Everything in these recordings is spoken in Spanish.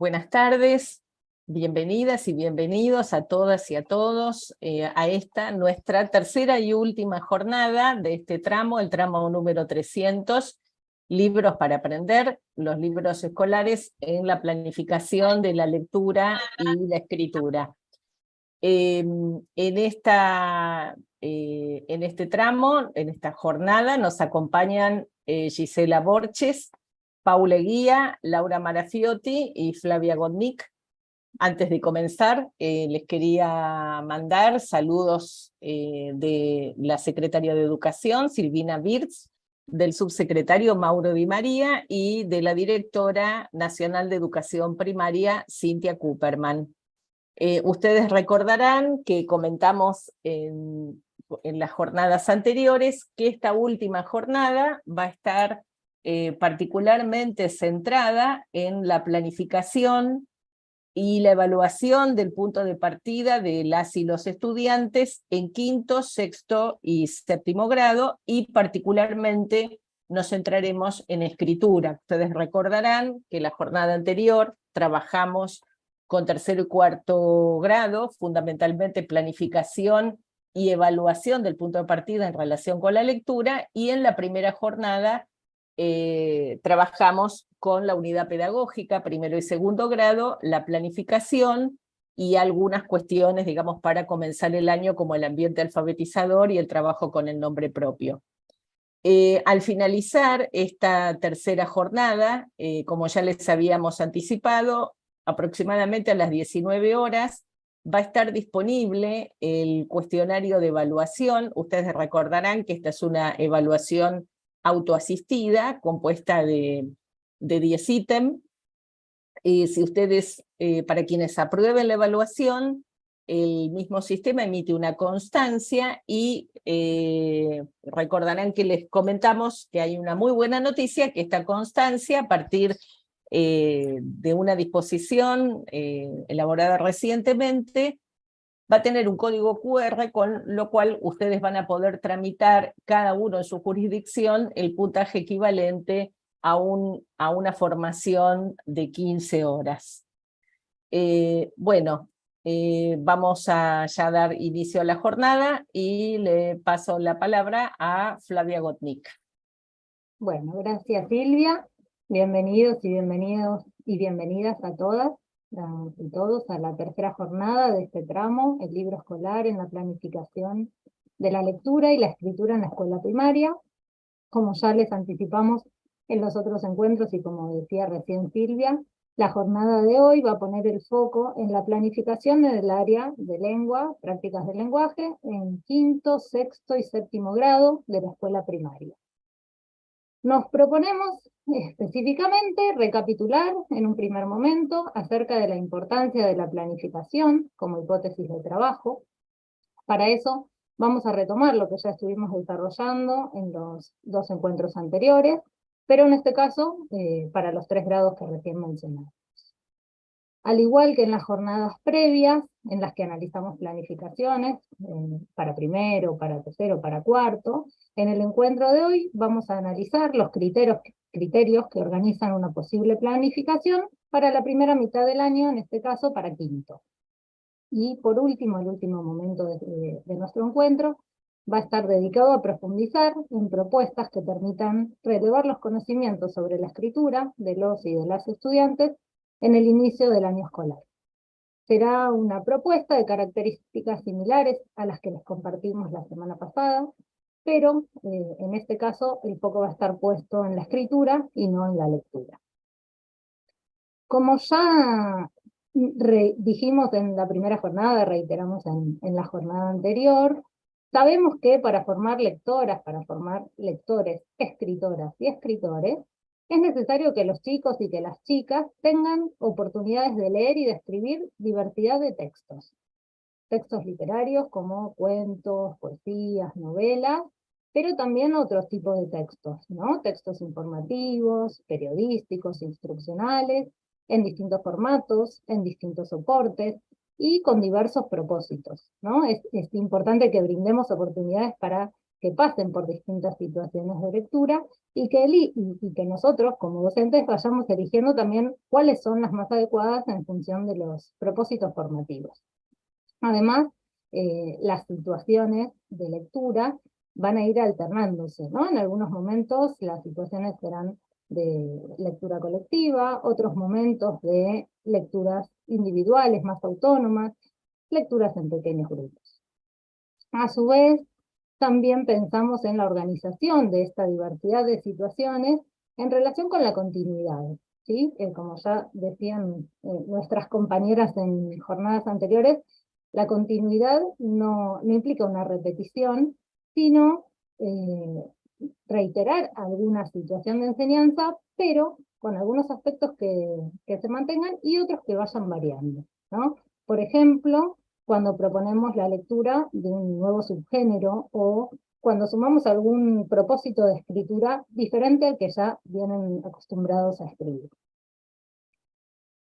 Buenas tardes, bienvenidas y bienvenidos a todas y a todos a esta nuestra tercera y última jornada de este tramo, el tramo número 300, libros para aprender, los libros escolares en la planificación de la lectura y la escritura. En este tramo, en esta jornada, nos acompañan Gisela Borges, Paula Guía, Laura Marafiotti y Flavia Godnik. Antes de comenzar, les quería mandar saludos de la secretaria de Educación, Silvina Birz, del subsecretario Mauro Di María y de la directora nacional de Educación Primaria, Cintia Cooperman. Ustedes recordarán que comentamos en las jornadas anteriores que esta última jornada va a estar particularmente centrada en la planificación y la evaluación del punto de partida de las y los estudiantes en quinto, sexto y séptimo grado, y particularmente nos centraremos en escritura. Ustedes recordarán que la jornada anterior trabajamos con tercero y cuarto grado, fundamentalmente planificación y evaluación del punto de partida en relación con la lectura, y en la primera jornada trabajamos con la unidad pedagógica, primero y segundo grado, la planificación y algunas cuestiones, digamos, para comenzar el año, como el ambiente alfabetizador y el trabajo con el nombre propio. Al finalizar esta tercera jornada, como ya les habíamos anticipado, aproximadamente a las 19 horas, va a estar disponible el cuestionario de evaluación. Ustedes recordarán que esta es una evaluación autoasistida, compuesta de 10 ítems. Si ustedes, para quienes aprueben la evaluación, el mismo sistema emite una constancia y recordarán que les comentamos que hay una muy buena noticia, que esta constancia, a partir de una disposición elaborada recientemente, va a tener un código QR, con lo cual ustedes van a poder tramitar cada uno en su jurisdicción el puntaje equivalente a una formación de 15 horas. Vamos a ya dar inicio a la jornada y le paso la palabra a Flavia Godnik. Bueno, gracias Silvia. Bienvenidos y bienvenidas a todas y todos a la tercera jornada de este tramo, el libro escolar en la planificación de la lectura y la escritura en la escuela primaria. Como ya les anticipamos en los otros encuentros y como decía recién Silvia, la jornada de hoy va a poner el foco en la planificación del área de lengua, prácticas del lenguaje, en quinto, sexto y séptimo grado de la escuela primaria. Nos proponemos específicamente recapitular en un primer momento acerca de la importancia de la planificación como hipótesis de trabajo. Para eso vamos a retomar lo que ya estuvimos desarrollando en los dos encuentros anteriores, pero en este caso para los 3 grados que recién mencionamos. Al igual que en las jornadas previas, en las que analizamos planificaciones para primero, para tercero, para cuarto, en el encuentro de hoy vamos a analizar los criterios que organizan una posible planificación para la primera mitad del año, en este caso para quinto. Y por último, el último momento de nuestro encuentro va a estar dedicado a profundizar en propuestas que permitan relevar los conocimientos sobre la escritura de los y de las estudiantes en el inicio del año escolar. Será una propuesta de características similares a las que les compartimos la semana pasada, pero en este caso el foco va a estar puesto en la escritura y no en la lectura. Como ya dijimos en la primera jornada, reiteramos en la jornada anterior, sabemos que para formar lectoras, para formar lectores, escritoras y escritores, es necesario que los chicos y que las chicas tengan oportunidades de leer y de escribir diversidad de textos. Textos literarios como cuentos, poesías, novelas, pero también otros tipos de textos, ¿no? Textos informativos, periodísticos, instruccionales, en distintos formatos, en distintos soportes y con diversos propósitos, ¿no? Es importante que brindemos oportunidades para que pasen por distintas situaciones de lectura, y que nosotros, como docentes, vayamos eligiendo también cuáles son las más adecuadas en función de los propósitos formativos. Además, las situaciones de lectura van a ir alternándose, ¿no? En algunos momentos las situaciones serán de lectura colectiva, otros momentos de lecturas individuales más autónomas, lecturas en pequeños grupos. A su vez, también pensamos en la organización de esta diversidad de situaciones en relación con la continuidad, ¿sí? Como ya decían nuestras compañeras en jornadas anteriores, la continuidad no implica una repetición, sino reiterar alguna situación de enseñanza, pero con algunos aspectos que se mantengan y otros que vayan variando, ¿no? Por ejemplo, cuando proponemos la lectura de un nuevo subgénero o cuando sumamos algún propósito de escritura diferente al que ya vienen acostumbrados a escribir.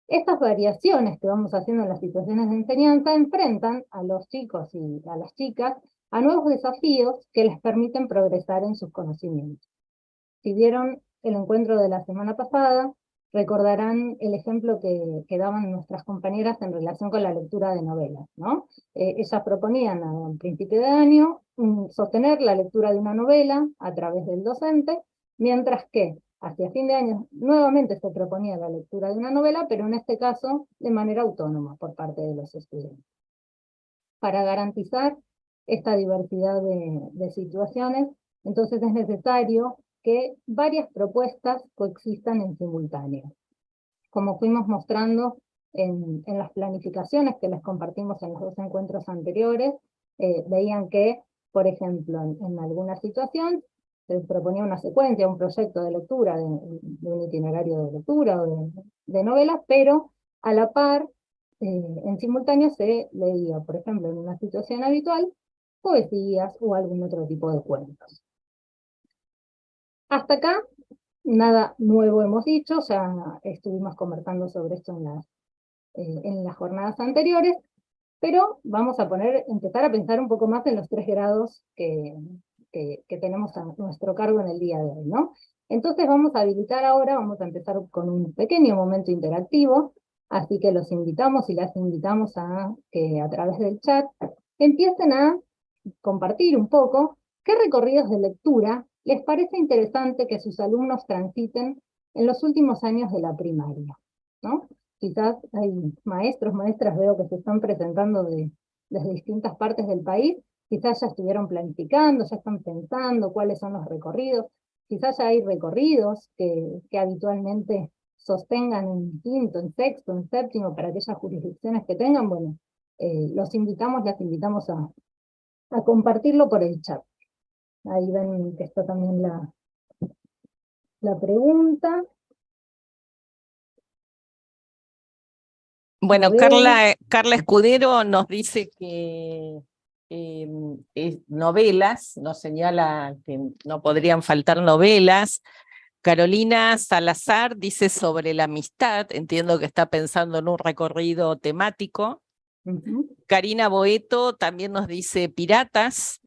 Estas variaciones que vamos haciendo en las situaciones de enseñanza enfrentan a los chicos y a las chicas a nuevos desafíos que les permiten progresar en sus conocimientos. Si vieron el encuentro de la semana pasada, recordarán el ejemplo que daban nuestras compañeras en relación con la lectura de novelas, ¿no? Ellas proponían a principio de año sostener la lectura de una novela a través del docente, mientras que hacia fin de año nuevamente se proponía la lectura de una novela, pero en este caso de manera autónoma por parte de los estudiantes. Para garantizar esta diversidad de situaciones, entonces es necesario que varias propuestas coexistan en simultáneo. Como fuimos mostrando en las planificaciones que les compartimos en los dos encuentros anteriores, veían que, por ejemplo, en alguna situación se proponía una secuencia, un proyecto de lectura, de un itinerario de lectura o de novelas, pero a la par, en simultáneo se leía, por ejemplo, en una situación habitual, poesías o algún otro tipo de cuentos. Hasta acá, nada nuevo hemos dicho, ya estuvimos conversando sobre esto en las jornadas anteriores, pero vamos a empezar a pensar un poco más en los 3 grados que tenemos a nuestro cargo en el día de hoy, ¿no? Entonces vamos a habilitar ahora, vamos a empezar con un pequeño momento interactivo, así que los invitamos y las invitamos a que a través del chat empiecen a compartir un poco qué recorridos de lectura les parece interesante que sus alumnos transiten en los últimos años de la primaria, ¿no? Quizás hay maestros, maestras, veo que se están presentando desde distintas partes del país, quizás ya estuvieron planificando, ya están pensando cuáles son los recorridos, quizás ya hay recorridos que habitualmente sostengan en quinto, en sexto, en séptimo, para aquellas jurisdicciones que tengan. Bueno, las invitamos a compartirlo por el chat. Ahí ven que está también la pregunta. Bueno, Carla Escudero nos dice que novelas, nos señala que no podrían faltar novelas. Carolina Salazar dice sobre la amistad, entiendo que está pensando en un recorrido temático. Karina Boeto también nos dice piratas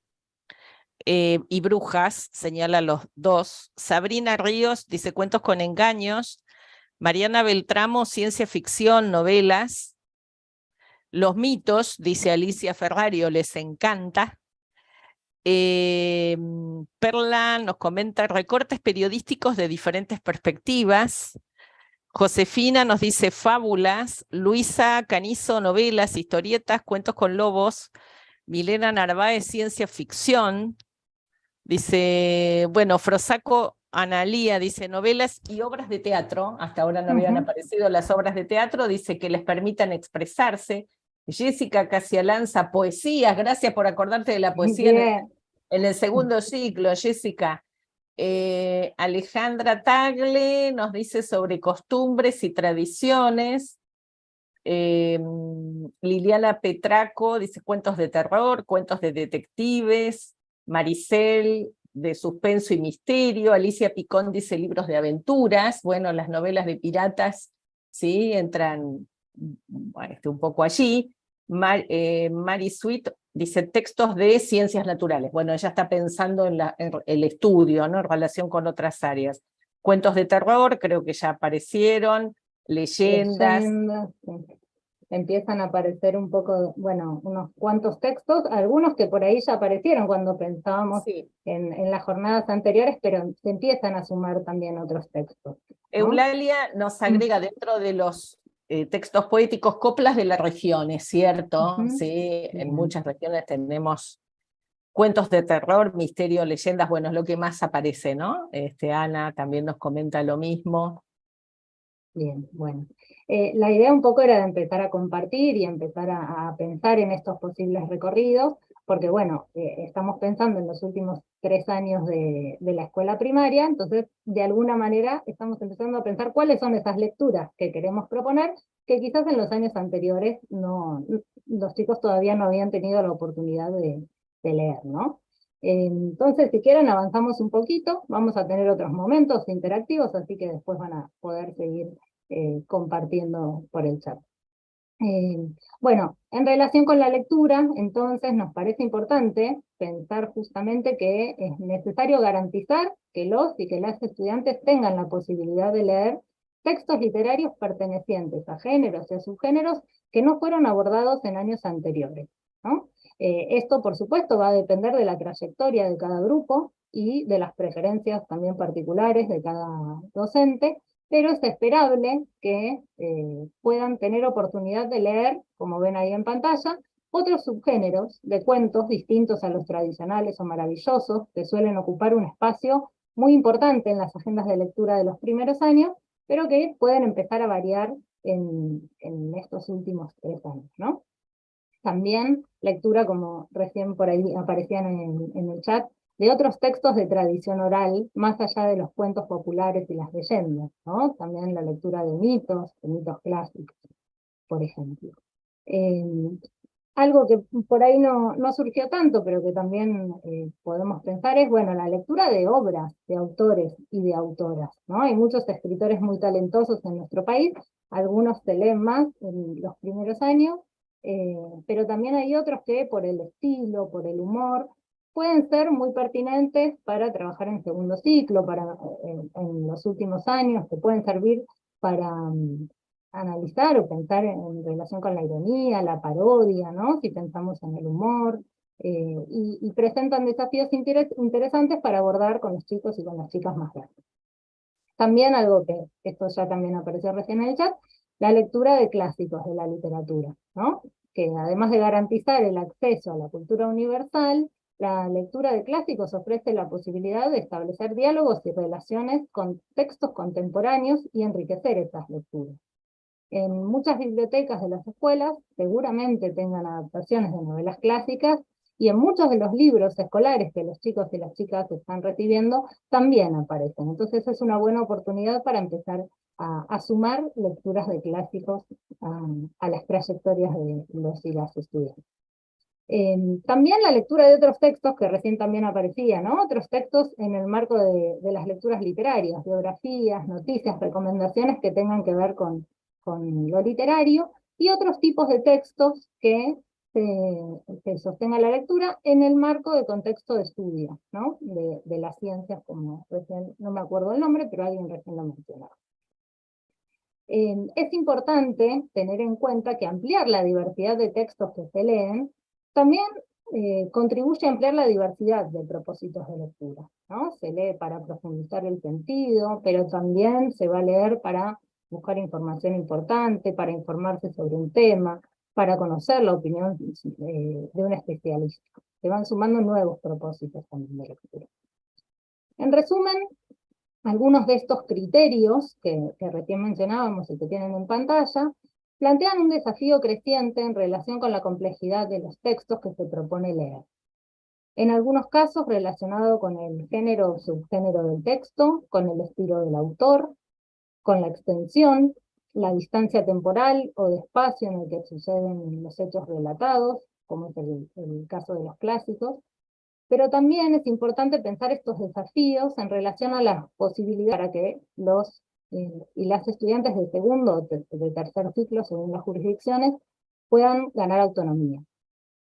y brujas, señala los dos. Sabrina Ríos dice cuentos con engaños. Mariana Beltramo, ciencia ficción, novelas. Los mitos, dice Alicia Ferrario, les encanta. Perla nos comenta recortes periodísticos de diferentes perspectivas. Josefina nos dice fábulas. Luisa Canizo, novelas, historietas, cuentos con lobos. Milena Narváez, ciencia ficción. Dice, bueno, Frosaco Analía dice novelas y obras de teatro. Hasta ahora no habían aparecido las obras de teatro. Dice que les permitan expresarse. Jessica Casialanza, poesías. Gracias por acordarte de la poesía en el segundo ciclo, Jessica. Alejandra Tagle nos dice sobre costumbres y tradiciones. Liliana Petraco dice cuentos de terror, cuentos de detectives. Maricel de suspenso y misterio. Alicia Picón dice libros de aventuras. Bueno, las novelas de piratas, ¿sí? Entran un poco allí. Mary Sweet dice textos de ciencias naturales. Bueno, ella está pensando en el estudio, ¿no? En relación con otras áreas. Cuentos de terror, creo que ya aparecieron, leyendas. Leyendas, sí. Empiezan a aparecer un poco, bueno, unos cuantos textos, algunos que por ahí ya aparecieron cuando pensábamos Sí. en las jornadas anteriores, pero se empiezan a sumar también otros textos, ¿no? Eulalia nos agrega dentro de los textos poéticos coplas de la región, ¿es cierto? Sí, en Bien. muchas regiones tenemos cuentos de terror, misterio, leyendas, bueno, es lo que más aparece, ¿no? Ana también nos comenta lo mismo. Bien, bueno. La idea un poco era de empezar a compartir y empezar a pensar en estos posibles recorridos, porque bueno, estamos pensando en los últimos 3 años de la escuela primaria, entonces de alguna manera estamos empezando a pensar cuáles son esas lecturas que queremos proponer, que quizás en los años anteriores los chicos todavía no habían tenido la oportunidad de leer, ¿no? Entonces, si quieren, avanzamos un poquito, vamos a tener otros momentos interactivos, así que después van a poder seguir compartiendo por el chat. Bueno, en relación con la lectura, entonces nos parece importante pensar justamente que es necesario garantizar que los y que las estudiantes tengan la posibilidad de leer textos literarios pertenecientes a géneros y a subgéneros que no fueron abordados en años anteriores, ¿no? Esto, por supuesto, va a depender de la trayectoria de cada grupo y de las preferencias también particulares de cada docente, pero es esperable que puedan tener oportunidad de leer, como ven ahí en pantalla, otros subgéneros de cuentos distintos a los tradicionales o maravillosos, que suelen ocupar un espacio muy importante en las agendas de lectura de los primeros años, pero que pueden empezar a variar en estos últimos 3 años, ¿no? También lectura, como recién por ahí aparecían en el chat, de otros textos de tradición oral, más allá de los cuentos populares y las leyendas, ¿no? También la lectura de mitos clásicos, por ejemplo. Eh, Algo que por ahí no surgió tanto, pero que también podemos pensar es, bueno, la lectura de obras de autores y de autoras, ¿no? Hay muchos escritores muy talentosos en nuestro país, algunos se leen más en los primeros años, pero también hay otros que por el estilo, por el humor, pueden ser muy pertinentes para trabajar en segundo ciclo, en los últimos años, que pueden servir para analizar o pensar en relación con la ironía, la parodia, ¿no? Si pensamos en el humor, y presentan desafíos interesantes para abordar con los chicos y con las chicas más grandes. También algo que esto ya también apareció recién en el chat, la lectura de clásicos de la literatura, ¿no? Que además de garantizar el acceso a la cultura universal, la lectura de clásicos ofrece la posibilidad de establecer diálogos y relaciones con textos contemporáneos y enriquecer estas lecturas. En muchas bibliotecas de las escuelas seguramente tengan adaptaciones de novelas clásicas, y en muchos de los libros escolares que los chicos y las chicas están recibiendo también aparecen. Entonces es una buena oportunidad para empezar a sumar lecturas de clásicos a las trayectorias de los y las estudiantes. También la lectura de otros textos que recién también aparecían, ¿no? Otros textos en el marco de las lecturas literarias, biografías, noticias, recomendaciones que tengan que ver con lo literario, y otros tipos de textos que sostengan la lectura en el marco de contexto de estudio, ¿no? De las ciencias, como recién, no me acuerdo el nombre, pero alguien recién lo mencionaba. Es importante tener en cuenta que ampliar la diversidad de textos que se leen también contribuye a ampliar la diversidad de propósitos de lectura, ¿no? Se lee para profundizar el sentido, pero también se va a leer para buscar información importante, para informarse sobre un tema, para conocer la opinión de un especialista. Se van sumando nuevos propósitos también de lectura. En resumen, algunos de estos criterios que recién mencionábamos y que tienen en pantalla, plantean un desafío creciente en relación con la complejidad de los textos que se propone leer. En algunos casos relacionado con el género o subgénero del texto, con el estilo del autor, con la extensión, la distancia temporal o de espacio en el que suceden los hechos relatados, como es el caso de los clásicos. Pero también es importante pensar estos desafíos en relación a las posibilidades para que los y las estudiantes de segundo o de tercer ciclo, según las jurisdicciones, puedan ganar autonomía.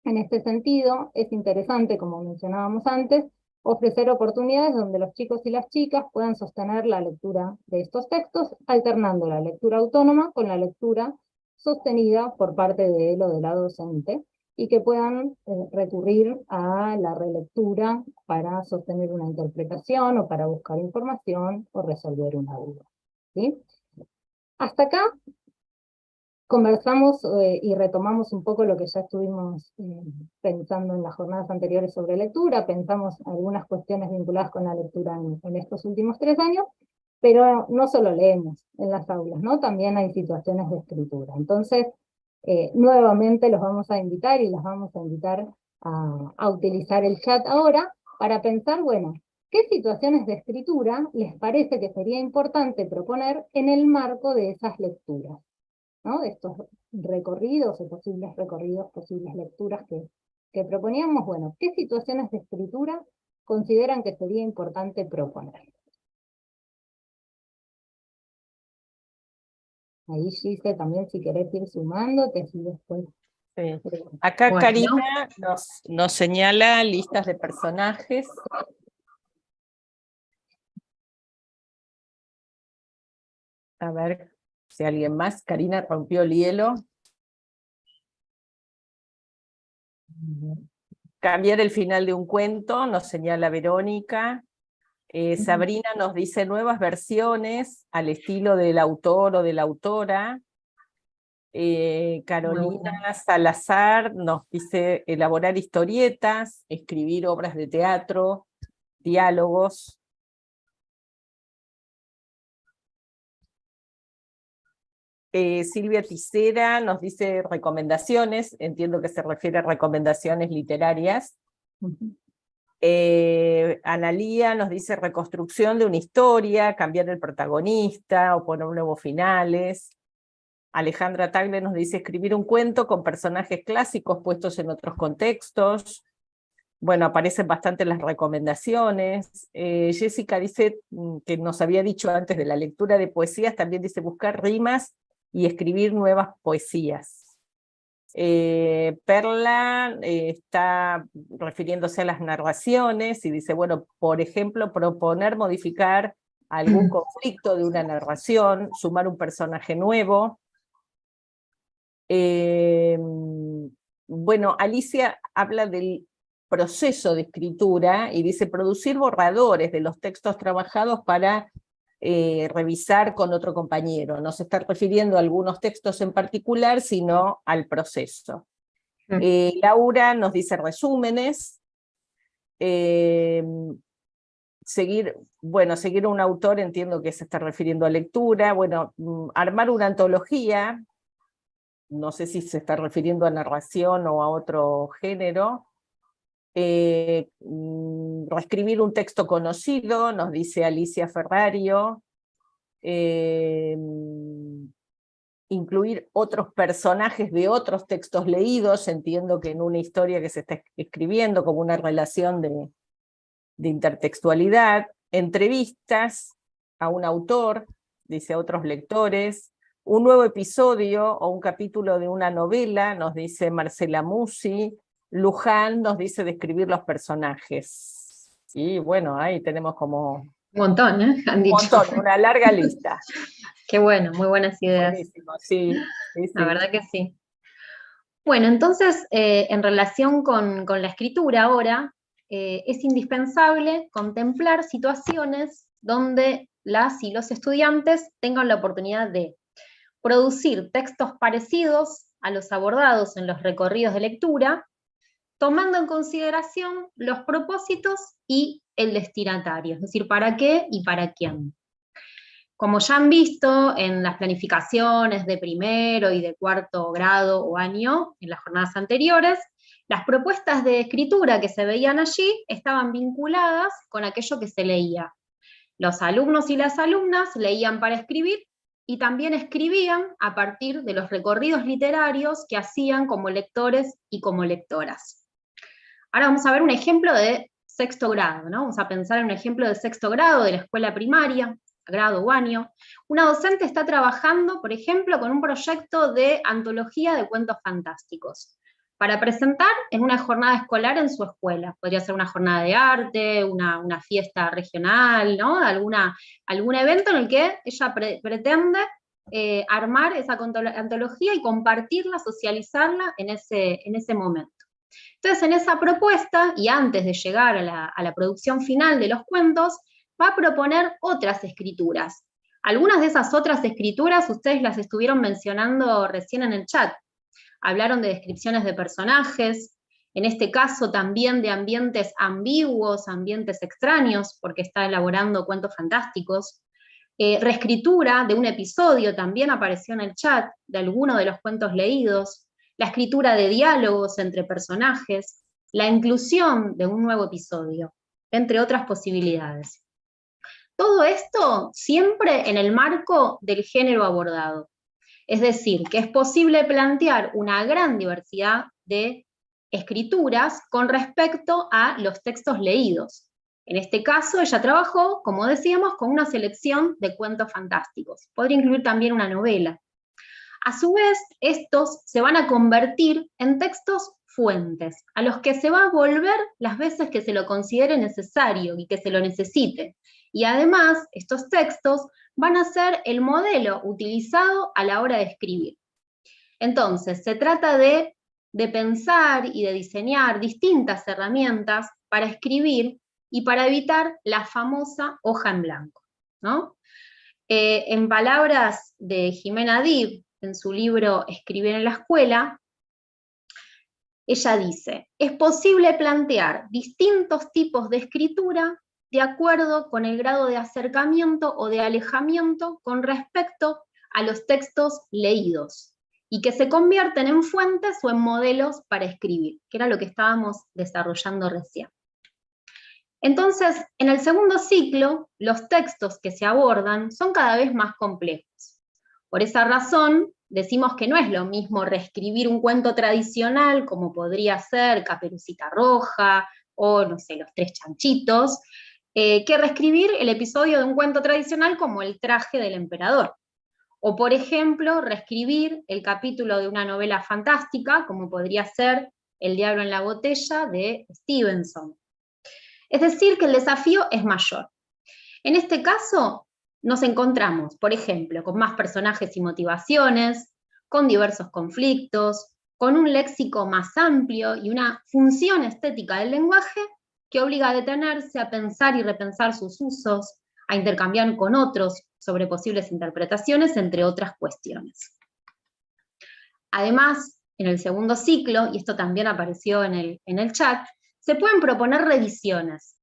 En este sentido, es interesante, como mencionábamos antes, ofrecer oportunidades donde los chicos y las chicas puedan sostener la lectura de estos textos, alternando la lectura autónoma con la lectura sostenida por parte de él o de la docente, y que puedan recurrir a la relectura para sostener una interpretación, o para buscar información, o resolver una duda. ¿Sí? Hasta acá conversamos y retomamos un poco lo que ya estuvimos pensando en las jornadas anteriores sobre lectura, pensamos algunas cuestiones vinculadas con la lectura en estos últimos 3 años, pero no solo leemos en las aulas, ¿no? También hay situaciones de escritura. Entonces, nuevamente los vamos a invitar, y las vamos a invitar a utilizar el chat ahora, para pensar, bueno, ¿qué situaciones de escritura les parece que sería importante proponer en el marco de esas lecturas? ¿No? De estos recorridos, o posibles recorridos, posibles lecturas que proponíamos. Bueno, ¿qué situaciones de escritura consideran que sería importante proponer? Ahí, Gise, también, si querés ir sumando, te sigo después. Sí. Acá Bueno. Karina nos señala listas de personajes. A ver si alguien más. Karina rompió el hielo. Cambiar el final de un cuento, nos señala Verónica. Sabrina nos dice nuevas versiones al estilo del autor o de la autora. Carolina Salazar nos dice elaborar historietas, escribir obras de teatro, diálogos. Silvia Tisera nos dice recomendaciones, entiendo que se refiere a recomendaciones literarias. Analía nos dice reconstrucción de una historia, cambiar el protagonista o poner nuevos finales. Alejandra Tagle nos dice escribir un cuento con personajes clásicos puestos en otros contextos. Bueno, aparecen bastante las recomendaciones. Jessica dice que nos había dicho antes de la lectura de poesías, también dice buscar rimas y escribir nuevas poesías. Perla está refiriéndose a las narraciones y dice, bueno, por ejemplo, proponer modificar algún conflicto de una narración, sumar un personaje nuevo. Bueno, Alicia habla del proceso de escritura y dice producir borradores de los textos trabajados para revisar con otro compañero. No se está refiriendo a algunos textos en particular, sino al proceso. Laura nos dice resúmenes. Seguir a un autor, entiendo que se está refiriendo a lectura. Bueno, armar una antología, no sé si se está refiriendo a narración o a otro género. Reescribir un texto conocido, nos dice Alicia Ferrario. Incluir otros personajes de otros textos leídos, entiendo que en una historia que se está escribiendo, como una relación de intertextualidad. Entrevistas a un autor, dice a otros lectores. Un nuevo episodio o un capítulo de una novela, nos dice Marcela Musi. Luján nos dice describir los personajes. Y bueno, ahí tenemos como Un montón, ¿eh? Han dicho. Un montón, una larga lista. Qué bueno, muy buenas ideas. Buenísimo, sí, sí. La verdad que sí. Bueno, entonces, en relación con la escritura ahora, es indispensable contemplar situaciones donde las y los estudiantes tengan la oportunidad de producir textos parecidos a los abordados en los recorridos de lectura, tomando en consideración los propósitos y el destinatario, es decir, para qué y para quién. Como ya han visto en las planificaciones de primero y de cuarto grado o año, en las jornadas anteriores, las propuestas de escritura que se veían allí estaban vinculadas con aquello que se leía. Los alumnos y las alumnas leían para escribir y también escribían a partir de los recorridos literarios que hacían como lectores y como lectoras. Ahora vamos a ver un ejemplo de sexto grado, ¿no? Vamos a pensar en un ejemplo de sexto grado de la escuela primaria. grado o año, una docente está trabajando, por ejemplo, con un proyecto de antología de cuentos fantásticos, para presentar en una jornada escolar en su escuela. Podría ser una jornada de arte, una fiesta regional, ¿no? Algún evento en el que ella pretende armar esa antología y compartirla, socializarla en ese momento. Entonces, en esa propuesta, y antes de llegar a la producción final de los cuentos, va a proponer otras escrituras. Algunas de esas otras escrituras ustedes las estuvieron mencionando recién en el chat. Hablaron de descripciones de personajes, en este caso también de ambientes ambiguos, ambientes extraños, porque está elaborando cuentos fantásticos. Reescritura de un episodio también apareció en el chat, de alguno de los cuentos leídos. La escritura de diálogos entre personajes, la inclusión de un nuevo episodio, entre otras posibilidades. Todo esto siempre en el marco del género abordado. Es decir, que es posible plantear una gran diversidad de escrituras con respecto a los textos leídos. En este caso, ella trabajó, como decíamos, con una selección de cuentos fantásticos. Podría incluir también una novela. A su vez, estos se van a convertir en textos fuentes, a los que se va a volver las veces que se lo considere necesario y que se lo necesite. Y además, estos textos van a ser el modelo utilizado a la hora de escribir. Entonces, se trata de pensar y de diseñar distintas herramientas para escribir y para evitar la famosa hoja en blanco, ¿no? En palabras de Jimena Dib, en su libro Escribir en la escuela, ella dice: es posible plantear distintos tipos de escritura de acuerdo con el grado de acercamiento o de alejamiento con respecto a los textos leídos, y que se convierten en fuentes o en modelos para escribir, que era lo que estábamos desarrollando recién. Entonces, en el segundo ciclo, los textos que se abordan son cada vez más complejos. Por esa razón, decimos que no es lo mismo reescribir un cuento tradicional, como podría ser Caperucita Roja, o, no sé, Los Tres Chanchitos, que reescribir el episodio de un cuento tradicional como El Traje del Emperador. O, por ejemplo, reescribir el capítulo de una novela fantástica, como podría ser El Diablo en la Botella, de Stevenson. Es decir, que el desafío es mayor. En este caso, nos encontramos, por ejemplo, con más personajes y motivaciones, con diversos conflictos, con un léxico más amplio y una función estética del lenguaje que obliga a detenerse, a pensar y repensar sus usos, a intercambiar con otros sobre posibles interpretaciones, entre otras cuestiones. Además, en el segundo ciclo, y esto también apareció en el chat, se pueden proponer revisiones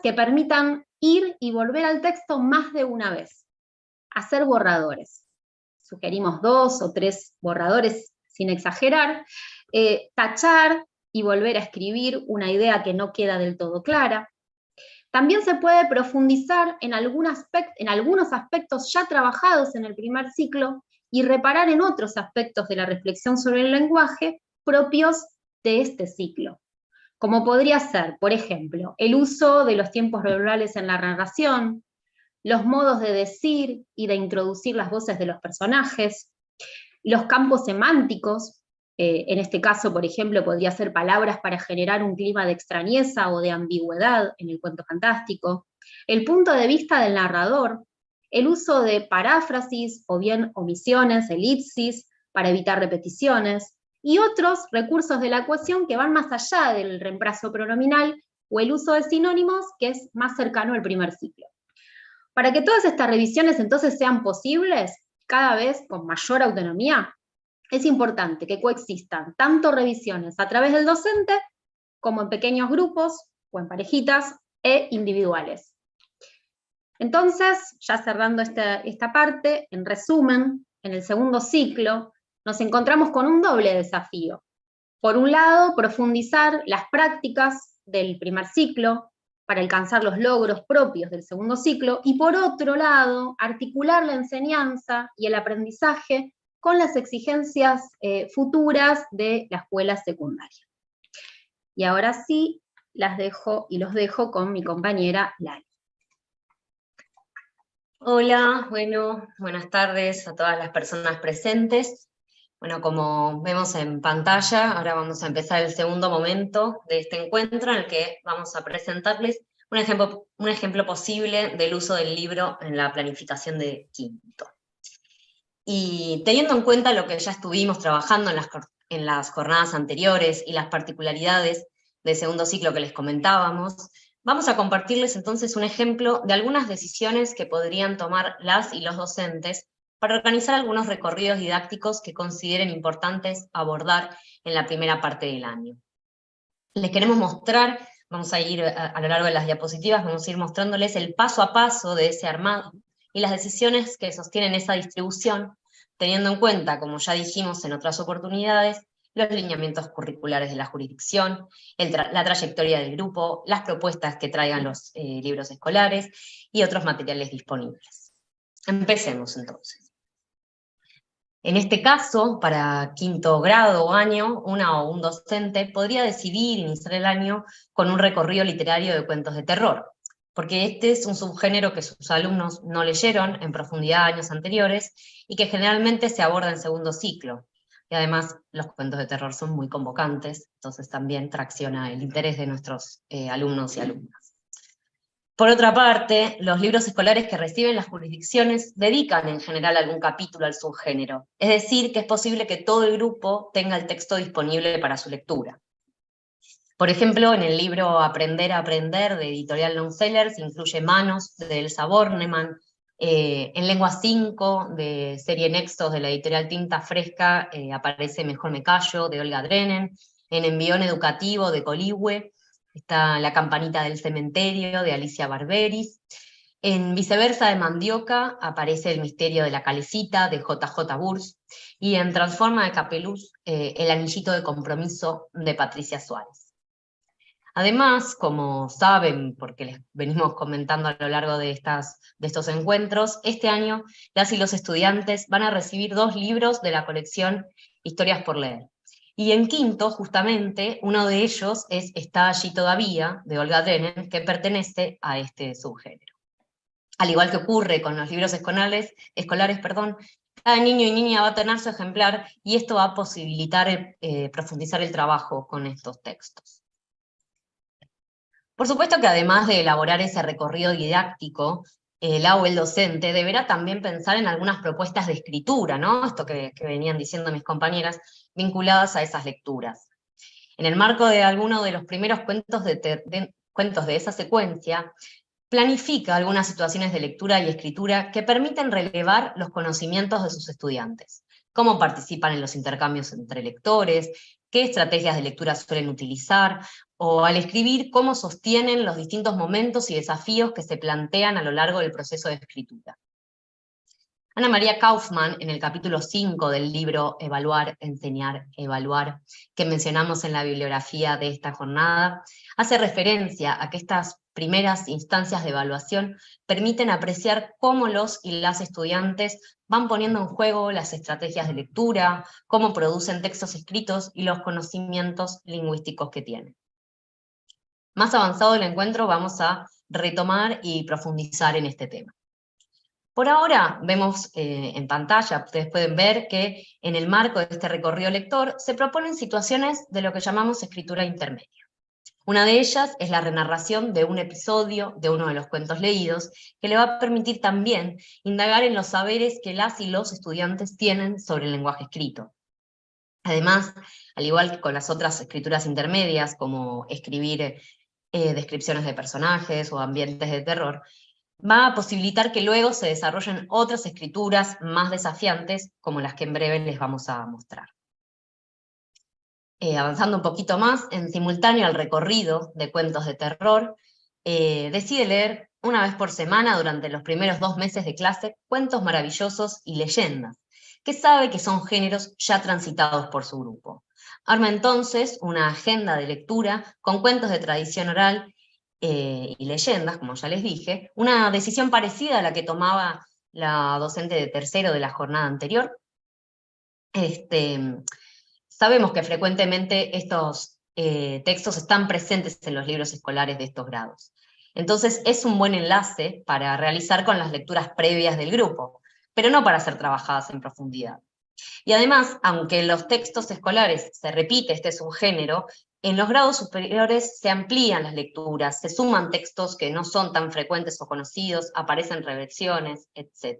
que permitan ir y volver al texto más de una vez, hacer borradores. Sugerimos 2 o 3 borradores sin exagerar, tachar y volver a escribir una idea que no queda del todo clara. También se puede profundizar en algunos aspectos ya trabajados en el primer ciclo y reparar en otros aspectos de la reflexión sobre el lenguaje propios de este ciclo, como podría ser, por ejemplo, el uso de los tiempos verbales en la narración, los modos de decir y de introducir las voces de los personajes, los campos semánticos, en este caso, por ejemplo, podría ser palabras para generar un clima de extrañeza o de ambigüedad en el cuento fantástico, el punto de vista del narrador, el uso de paráfrasis o bien omisiones, elipsis, para evitar repeticiones, y otros recursos de la ecuación que van más allá del reemplazo pronominal o el uso de sinónimos, que es más cercano al primer ciclo. Para que todas estas revisiones entonces sean posibles, cada vez con mayor autonomía, es importante que coexistan tanto revisiones a través del docente, como en pequeños grupos, o en parejitas, e individuales. Entonces, ya cerrando esta parte, en resumen, en el segundo ciclo, nos encontramos con un doble desafío. Por un lado, profundizar las prácticas del primer ciclo para alcanzar los logros propios del segundo ciclo, y por otro lado, articular la enseñanza y el aprendizaje con las exigencias futuras de la escuela secundaria. Y ahora sí, los dejo con mi compañera Lali. Hola, bueno, buenas tardes a todas las personas presentes. Bueno, como vemos en pantalla, ahora vamos a empezar el segundo momento de este encuentro en el que vamos a presentarles un ejemplo posible del uso del libro en la planificación de quinto. Y teniendo en cuenta lo que ya estuvimos trabajando en las jornadas anteriores y las particularidades del segundo ciclo que les comentábamos, vamos a compartirles entonces un ejemplo de algunas decisiones que podrían tomar las y los docentes para organizar algunos recorridos didácticos que consideren importantes abordar en la primera parte del año. Les queremos mostrar, vamos a ir a lo largo de las diapositivas, vamos a ir mostrándoles el paso a paso de ese armado y las decisiones que sostienen esa distribución, teniendo en cuenta, como ya dijimos en otras oportunidades, los lineamientos curriculares de la jurisdicción, la trayectoria del grupo, las propuestas que traigan los libros escolares y otros materiales disponibles. Empecemos entonces. En este caso, para quinto grado o año, una o un docente podría decidir iniciar el año con un recorrido literario de cuentos de terror, porque este es un subgénero que sus alumnos no leyeron en profundidad años anteriores y que generalmente se aborda en segundo ciclo. Y además los cuentos de terror son muy convocantes, entonces también tracciona el interés de nuestros alumnos y alumnas. Por otra parte, los libros escolares que reciben las jurisdicciones dedican en general algún capítulo al subgénero, es decir, que es posible que todo el grupo tenga el texto disponible para su lectura. Por ejemplo, en el libro Aprender a Aprender de Editorial Longseller se incluye Manos de Elsa Bornemann, en Lengua 5 de serie Nexos de la editorial Tinta Fresca aparece Mejor me callo de Olga Drennen, en Envión Educativo de Coligüe está La campanita del cementerio de Alicia Barberis, en Viceversa de Mandioca aparece El misterio de la calecita de J.J. Burs, y en Transforma de Capeluz El anillito de compromiso de Patricia Suárez. Además, como saben, porque les venimos comentando a lo largo de estos encuentros, este año las y los estudiantes van a recibir 2 libros de la colección Historias por leer. Y en quinto, justamente, uno de ellos es Está allí todavía, de Olga Drennen, que pertenece a este subgénero. Al igual que ocurre con los libros escolares, cada niño y niña va a tener su ejemplar y esto va a posibilitar profundizar el trabajo con estos textos. Por supuesto que además de elaborar ese recorrido didáctico, la o el docente deberá también pensar en algunas propuestas de escritura, ¿no? Esto que venían diciendo mis compañeras, vinculadas a esas lecturas. En el marco de alguno de los primeros cuentos de esa secuencia, planifica algunas situaciones de lectura y escritura que permiten relevar los conocimientos de sus estudiantes, cómo participan en los intercambios entre lectores, qué estrategias de lectura suelen utilizar, o al escribir cómo sostienen los distintos momentos y desafíos que se plantean a lo largo del proceso de escritura. Ana María Kaufman, en el capítulo 5 del libro Evaluar, Enseñar, Evaluar, que mencionamos en la bibliografía de esta jornada, hace referencia a que estas primeras instancias de evaluación permiten apreciar cómo los y las estudiantes van poniendo en juego las estrategias de lectura, cómo producen textos escritos y los conocimientos lingüísticos que tienen. Más avanzado el encuentro vamos a retomar y profundizar en este tema. Por ahora vemos en pantalla, ustedes pueden ver que en el marco de este recorrido lector se proponen situaciones de lo que llamamos escritura intermedia. Una de ellas es la renarración de un episodio de uno de los cuentos leídos, que le va a permitir también indagar en los saberes que las y los estudiantes tienen sobre el lenguaje escrito. Además, al igual que con las otras escrituras intermedias, como escribir descripciones de personajes o ambientes de terror, va a posibilitar que luego se desarrollen otras escrituras más desafiantes, como las que en breve les vamos a mostrar. Avanzando un poquito más, en simultáneo al recorrido de cuentos de terror, decide leer una vez por semana durante los primeros 2 meses de clase cuentos maravillosos y leyendas, que sabe que son géneros ya transitados por su grupo. Arma entonces una agenda de lectura con cuentos de tradición oral y leyendas, como ya les dije, una decisión parecida a la que tomaba la docente de tercero de la jornada anterior. Sabemos que frecuentemente estos textos están presentes en los libros escolares de estos grados. Entonces es un buen enlace para realizar con las lecturas previas del grupo, pero no para ser trabajadas en profundidad. Y además, aunque en los textos escolares se repite este subgénero, en los grados superiores se amplían las lecturas, se suman textos que no son tan frecuentes o conocidos, aparecen reversiones, etc.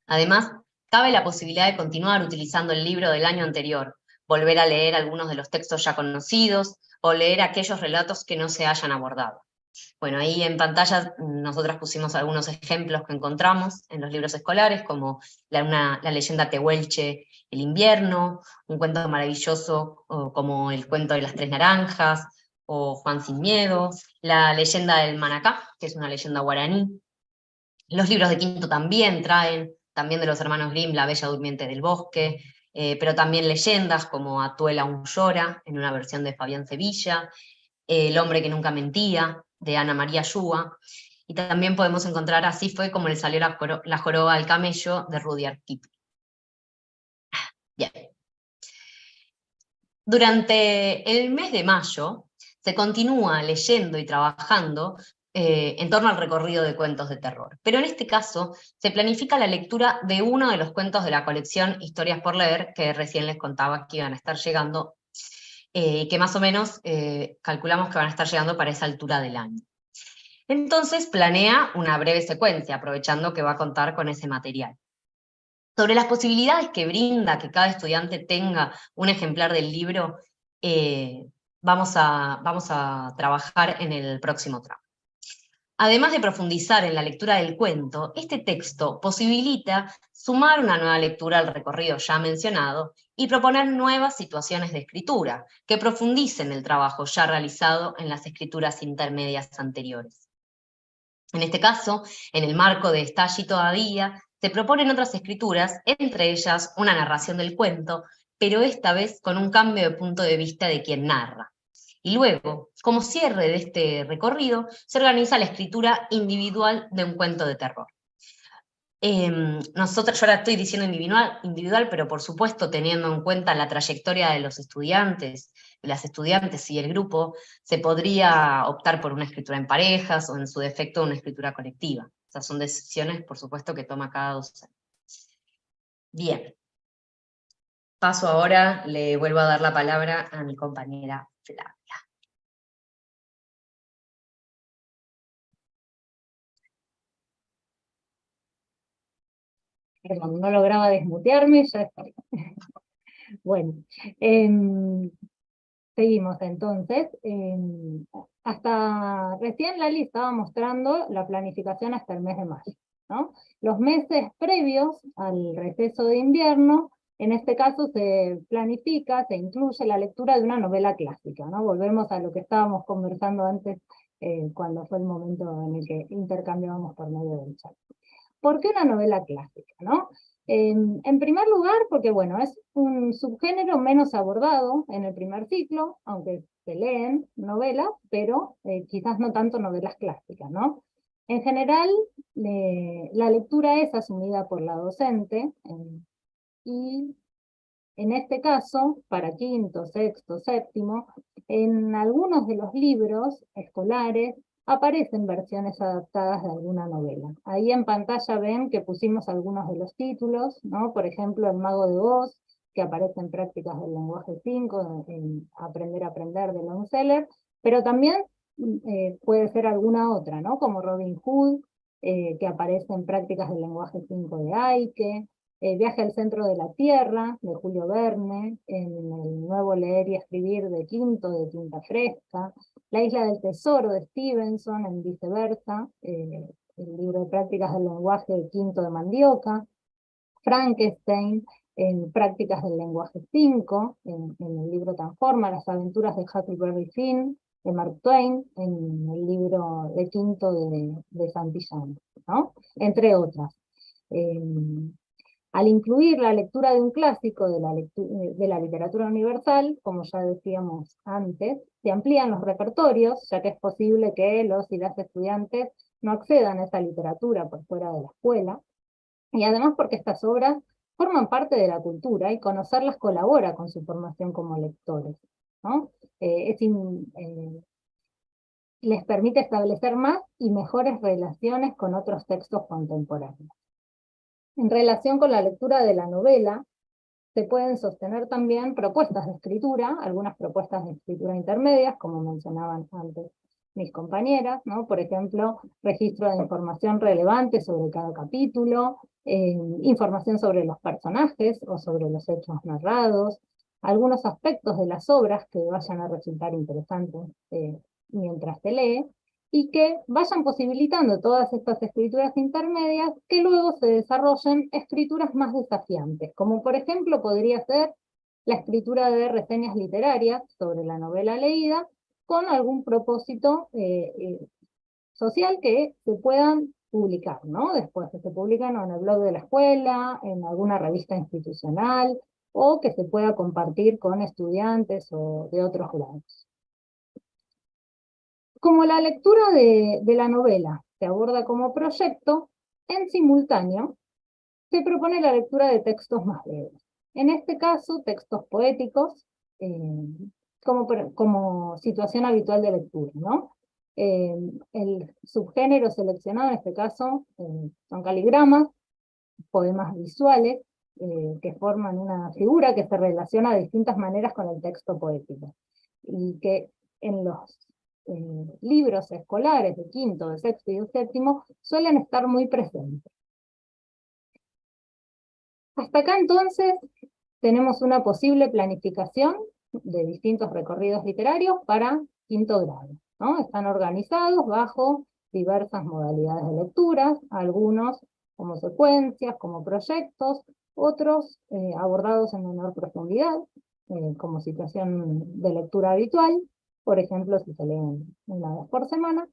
Además, cabe la posibilidad de continuar utilizando el libro del año anterior, volver a leer algunos de los textos ya conocidos, o leer aquellos relatos que no se hayan abordado. Bueno, ahí en pantalla nosotras pusimos algunos ejemplos que encontramos en los libros escolares, como la leyenda Tehuelche, El invierno, un cuento maravilloso como el cuento de las tres naranjas, o Juan sin miedo, la leyenda del Manacá, que es una leyenda guaraní. Los libros de quinto también traen, también de los hermanos Grimm, La bella durmiente del bosque, pero también leyendas como Atuela un llora, en una versión de Fabián Sevilla, El hombre que nunca mentía, de Ana María Yúa, y también podemos encontrar Así fue como le salió la joroba al camello, de Rudyard Kipling. Bien. Durante el mes de mayo se continúa leyendo y trabajando en torno al recorrido de cuentos de terror, pero en este caso se planifica la lectura de uno de los cuentos de la colección Historias por leer, que recién les contaba que iban a estar llegando, que más o menos calculamos que van a estar llegando para esa altura del año. Entonces planea una breve secuencia, aprovechando que va a contar con ese material. Sobre las posibilidades que brinda que cada estudiante tenga un ejemplar del libro, vamos a trabajar en el próximo tramo. Además de profundizar en la lectura del cuento, este texto posibilita sumar una nueva lectura al recorrido ya mencionado y proponer nuevas situaciones de escritura que profundicen el trabajo ya realizado en las escrituras intermedias anteriores. En este caso, en el marco de Está allí todavía, se proponen otras escrituras, entre ellas una narración del cuento, pero esta vez con un cambio de punto de vista de quien narra. Y luego, como cierre de este recorrido, se organiza la escritura individual de un cuento de terror. Nosotros, yo ahora estoy diciendo individual, pero por supuesto teniendo en cuenta la trayectoria de los estudiantes, de las estudiantes y el grupo, se podría optar por una escritura en parejas o en su defecto una escritura colectiva. Esas son decisiones, por supuesto, que toma cada docente. Bien. Paso ahora, le vuelvo a dar la palabra a mi compañera Flavia. Perdón, no lograba desmutearme, ya estoy. Bueno, seguimos entonces. Hasta recién Lali estaba mostrando la planificación hasta el mes de mayo, ¿no? Los meses previos al receso de invierno, en este caso se planifica, se incluye la lectura de una novela clásica, ¿no? Volvemos a lo que estábamos conversando antes, cuando fue el momento en el que intercambiábamos por medio del chat. ¿Por qué una novela clásica, no? En primer lugar, porque bueno, es un subgénero menos abordado en el primer ciclo, aunque se leen novelas, pero quizás no tanto novelas clásicas, ¿no? En general, la lectura es asumida por la docente, y en este caso, para quinto, sexto, séptimo, en algunos de los libros escolares aparecen versiones adaptadas de alguna novela. Ahí en pantalla ven que pusimos algunos de los títulos, ¿no? Por ejemplo, El mago de Oz, que aparece en Prácticas del lenguaje 5, en Aprender a aprender de Longseller, pero también puede ser alguna otra, ¿no? Como Robin Hood, que aparece en Prácticas del lenguaje 5 de Aike, Viaje al centro de la Tierra, de Julio Verne, en el Nuevo leer y escribir de Quinto, de Tinta Fresca, La isla del tesoro, de Stevenson, en Viceversa, el libro de prácticas del lenguaje de Quinto, de Mandioca, Frankenstein, en Prácticas del lenguaje 5, en el libro Transforma, Las aventuras de Huckleberry Finn, de Mark Twain, en el libro de Quinto de Santillán, ¿no? Entre otras. Al incluir la lectura de un clásico de la literatura universal, como ya decíamos antes, se amplían los repertorios, ya que es posible que los y las estudiantes no accedan a esa literatura por fuera de la escuela, y además porque estas obras forman parte de la cultura y conocerlas colabora con su formación como lectores, ¿no? les permite establecer más y mejores relaciones con otros textos contemporáneos. En relación con la lectura de la novela, se pueden sostener también propuestas de escritura, algunas propuestas de escritura intermedias, como mencionaban antes mis compañeras, ¿no? Por ejemplo, registro de información relevante sobre cada capítulo, información sobre los personajes o sobre los hechos narrados, algunos aspectos de las obras que vayan a resultar interesantes mientras se lee, y que vayan posibilitando todas estas escrituras intermedias que luego se desarrollen escrituras más desafiantes, como por ejemplo podría ser la escritura de reseñas literarias sobre la novela leída, con algún propósito social que se puedan publicar, ¿no? Después que se publican en el blog de la escuela, en alguna revista institucional, o que se pueda compartir con estudiantes o de otros grados. Como la lectura de la novela se aborda como proyecto, en simultáneo se propone la lectura de textos más breves. En este caso, textos poéticos, como situación habitual de lectura, ¿no? El subgénero seleccionado en este caso son caligramas, poemas visuales, que forman una figura que se relaciona de distintas maneras con el texto poético, y que en los libros escolares de quinto, de sexto y de séptimo suelen estar muy presentes. Hasta acá entonces tenemos una posible planificación de distintos recorridos literarios para quinto grado, ¿no? Están organizados bajo diversas modalidades de lectura, algunos como secuencias, como proyectos, otros abordados en menor profundidad, como situación de lectura habitual, por ejemplo, si se leen una vez por semana,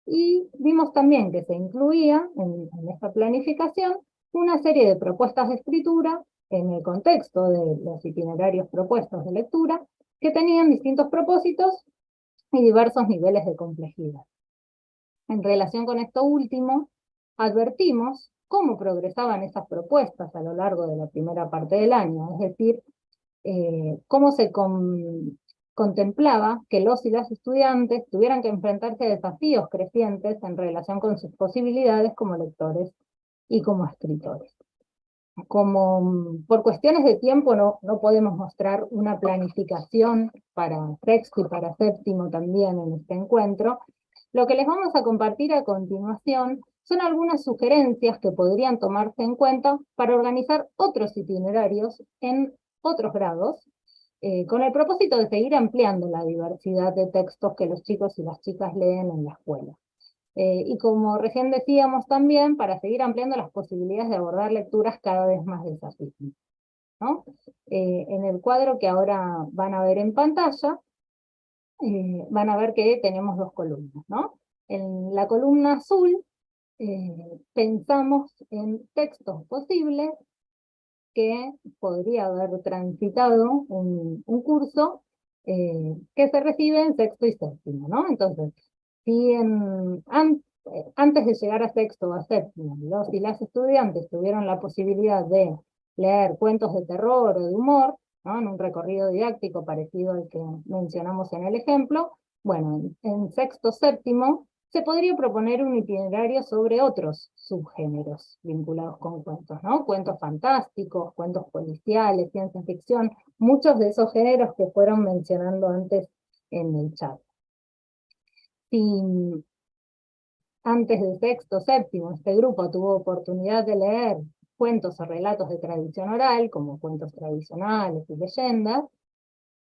y vimos también que se incluía en esta planificación una serie de propuestas de escritura en el contexto de los itinerarios propuestos de lectura, que tenían distintos propósitos y diversos niveles de complejidad. En relación con esto último, advertimos cómo progresaban esas propuestas a lo largo de la primera parte del año, es decir, cómo se contemplaba que los y las estudiantes tuvieran que enfrentarse a desafíos crecientes en relación con sus posibilidades como lectores y como escritores. Como por cuestiones de tiempo no podemos mostrar una planificación para sexto y para séptimo también en este encuentro, lo que les vamos a compartir a continuación son algunas sugerencias que podrían tomarse en cuenta para organizar otros itinerarios en otros grados, con el propósito de seguir ampliando la diversidad de textos que los chicos y las chicas leen en la escuela. Y como recién decíamos también, para seguir ampliando las posibilidades de abordar lecturas cada vez más desafiantes, ¿no? En el cuadro que ahora van a ver en pantalla, van a ver que tenemos dos columnas, ¿no? En la columna azul pensamos en textos posibles que podría haber transitado un curso que se recibe en sexto y séptimo, ¿no? Entonces, si antes de llegar a sexto o a séptimo, los y las estudiantes tuvieron la posibilidad de leer cuentos de terror o de humor, ¿no? En un recorrido didáctico parecido al que mencionamos en el ejemplo, bueno, en sexto séptimo se podría proponer un itinerario sobre otros subgéneros vinculados con cuentos, ¿no? Cuentos fantásticos, cuentos policiales, ciencia ficción, muchos de esos géneros que fueron mencionando antes en el chat. Si antes de sexto, séptimo, este grupo tuvo oportunidad de leer cuentos o relatos de tradición oral, como cuentos tradicionales y leyendas,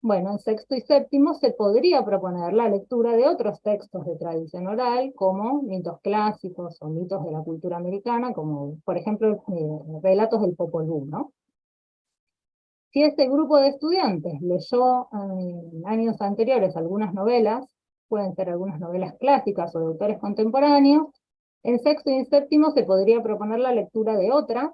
bueno, en sexto y séptimo se podría proponer la lectura de otros textos de tradición oral, como mitos clásicos o mitos de la cultura americana, como por ejemplo relatos del Popol Vuh, ¿no? Si este grupo de estudiantes leyó en años anteriores algunas novelas, pueden ser algunas novelas clásicas o de autores contemporáneos, en sexto y en séptimo se podría proponer la lectura de otras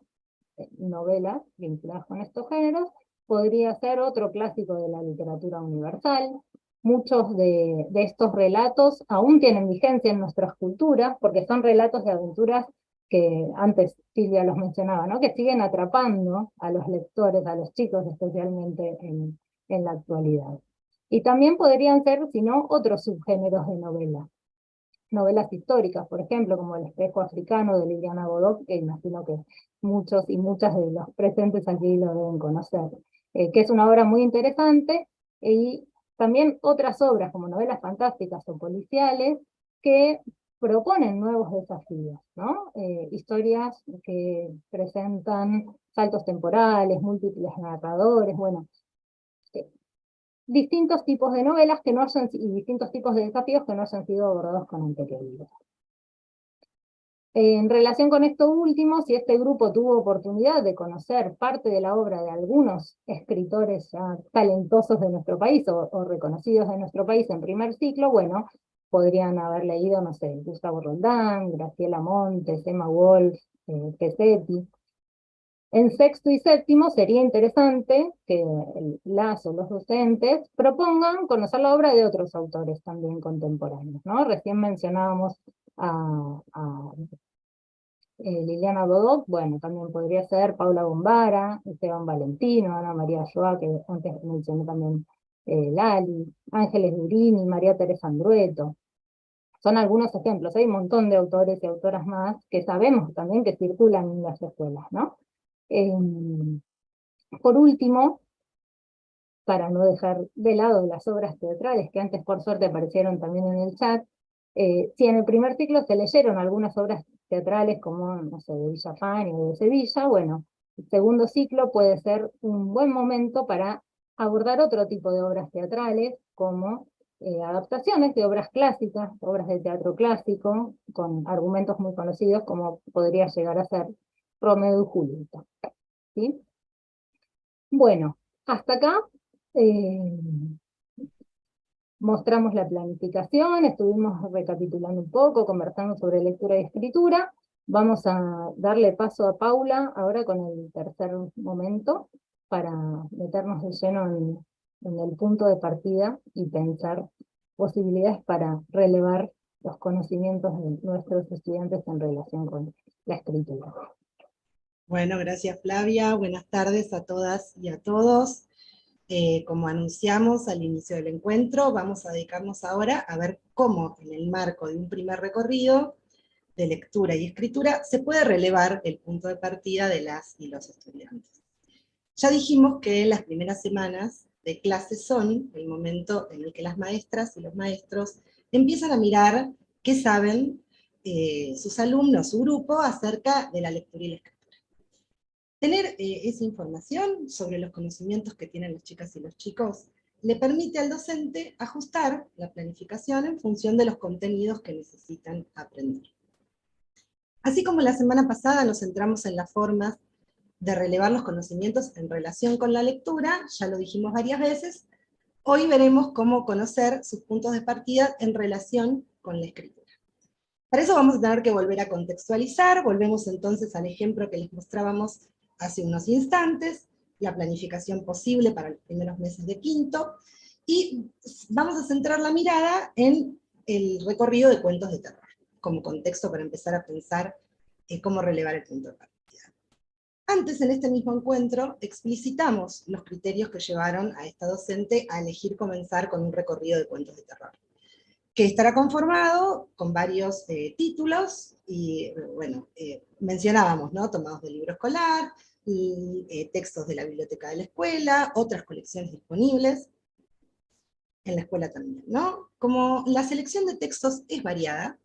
novelas vinculadas con estos géneros, podría ser otro clásico de la literatura universal. Muchos de estos relatos aún tienen vigencia en nuestras culturas, porque son relatos de aventuras que antes Silvia los mencionaba, ¿no? Que siguen atrapando a los lectores, a los chicos especialmente en la actualidad. Y también podrían ser, si no, otros subgéneros de novela. novelas históricas, por ejemplo, como El espejo africano de Liliana Godot, que imagino que muchos y muchas de los presentes aquí lo deben conocer, que es una obra muy interesante, y también otras obras como novelas fantásticas o policiales que proponen nuevos desafíos, ¿no? Historias que presentan saltos temporales, múltiples narradores, bueno, distintos tipos de novelas que no hayan, y distintos tipos de desafíos que no hayan sido abordados con anterioridad. En relación con esto último, si este grupo tuvo oportunidad de conocer parte de la obra de algunos escritores ya talentosos de nuestro país o reconocidos de nuestro país en primer ciclo, bueno, podrían haber leído, no sé, Gustavo Roldán, Graciela Montes, Emma Wolf, Pesetti. En sexto y séptimo sería interesante que las o los docentes propongan conocer la obra de otros autores también contemporáneos, ¿no? Recién mencionábamos a Liliana Godot, bueno, también podría ser Paula Bombara, Esteban Valentino, Ana María Joa, que antes mencioné también Lali, Ángeles Durini, María Teresa Andrueto. Son algunos ejemplos, hay un montón de autores y autoras más que sabemos también que circulan en las escuelas, ¿no? Por último, para no dejar de lado las obras teatrales, que antes por suerte aparecieron también en el chat, si en el primer ciclo se leyeron algunas obras teatrales como, no sé, de Villafán o de Sevilla, bueno, el segundo ciclo puede ser un buen momento para abordar otro tipo de obras teatrales, como adaptaciones de obras clásicas, obras de teatro clásico, con argumentos muy conocidos, como podría llegar a ser Romeo y Julieta. ¿Sí? Bueno, hasta acá mostramos la planificación, estuvimos recapitulando un poco, conversando sobre lectura y escritura. Vamos a darle paso a Paula ahora con el tercer momento para meternos de lleno en el punto de partida y pensar posibilidades para relevar los conocimientos de nuestros estudiantes en relación con la escritura. Bueno, gracias Flavia, buenas tardes a todas y a todos. Como anunciamos al inicio del encuentro, vamos a dedicarnos ahora a ver cómo en el marco de un primer recorrido de lectura y escritura se puede relevar el punto de partida de las y los estudiantes. Ya dijimos que las primeras semanas de clase son el momento en el que las maestras y los maestros empiezan a mirar qué saben sus alumnos, su grupo, acerca de la lectura y la escritura. Tener esa información sobre los conocimientos que tienen las chicas y los chicos le permite al docente ajustar la planificación en función de los contenidos que necesitan aprender. Así como la semana pasada nos centramos en las formas de relevar los conocimientos en relación con la lectura, ya lo dijimos varias veces, hoy veremos cómo conocer sus puntos de partida en relación con la escritura. Para eso vamos a tener que volver a contextualizar, volvemos entonces al ejemplo que les mostrábamos hace unos instantes, la planificación posible para los primeros meses de quinto, y vamos a centrar la mirada en el recorrido de cuentos de terror, como contexto para empezar a pensar cómo relevar el punto de partida. Antes, en este mismo encuentro, explicitamos los criterios que llevaron a esta docente a elegir comenzar con un recorrido de cuentos de terror, que estará conformado con varios títulos, y bueno, mencionábamos, ¿no? Tomados del libro escolar, y textos de la biblioteca de la escuela, otras colecciones disponibles en la escuela también, ¿no? Como la selección de textos es variada,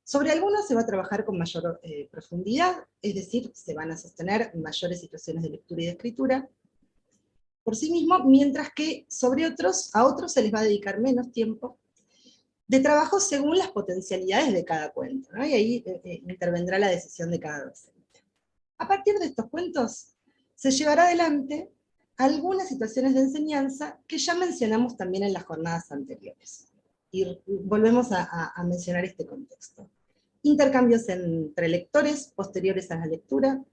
sobre algunos se va a trabajar con mayor profundidad, es decir, se van a sostener mayores situaciones de lectura y de escritura por sí mismo, mientras que sobre otros, a otros se les va a dedicar menos tiempo de trabajo según las potencialidades de cada cuento, ¿no? Y ahí intervendrá la decisión de cada docente. A partir de estos cuentos, se llevará adelante algunas situaciones de enseñanza que ya mencionamos también en las jornadas anteriores. Y volvemos a mencionar este contexto. Intercambios entre lectores posteriores a la lectura,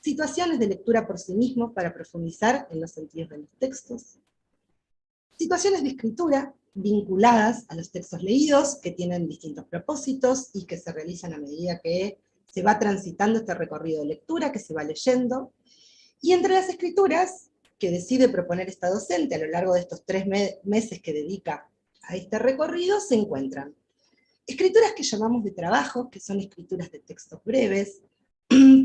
situaciones de lectura por sí mismos para profundizar en los sentidos de los textos, situaciones de escritura vinculadas a los textos leídos, que tienen distintos propósitos y que se realizan a medida que se va transitando este recorrido de lectura, que se va leyendo, y entre las escrituras que decide proponer esta docente a lo largo de estos 3 meses que dedica a este recorrido, se encuentran Escrituras que llamamos de trabajo, que son escrituras de textos breves,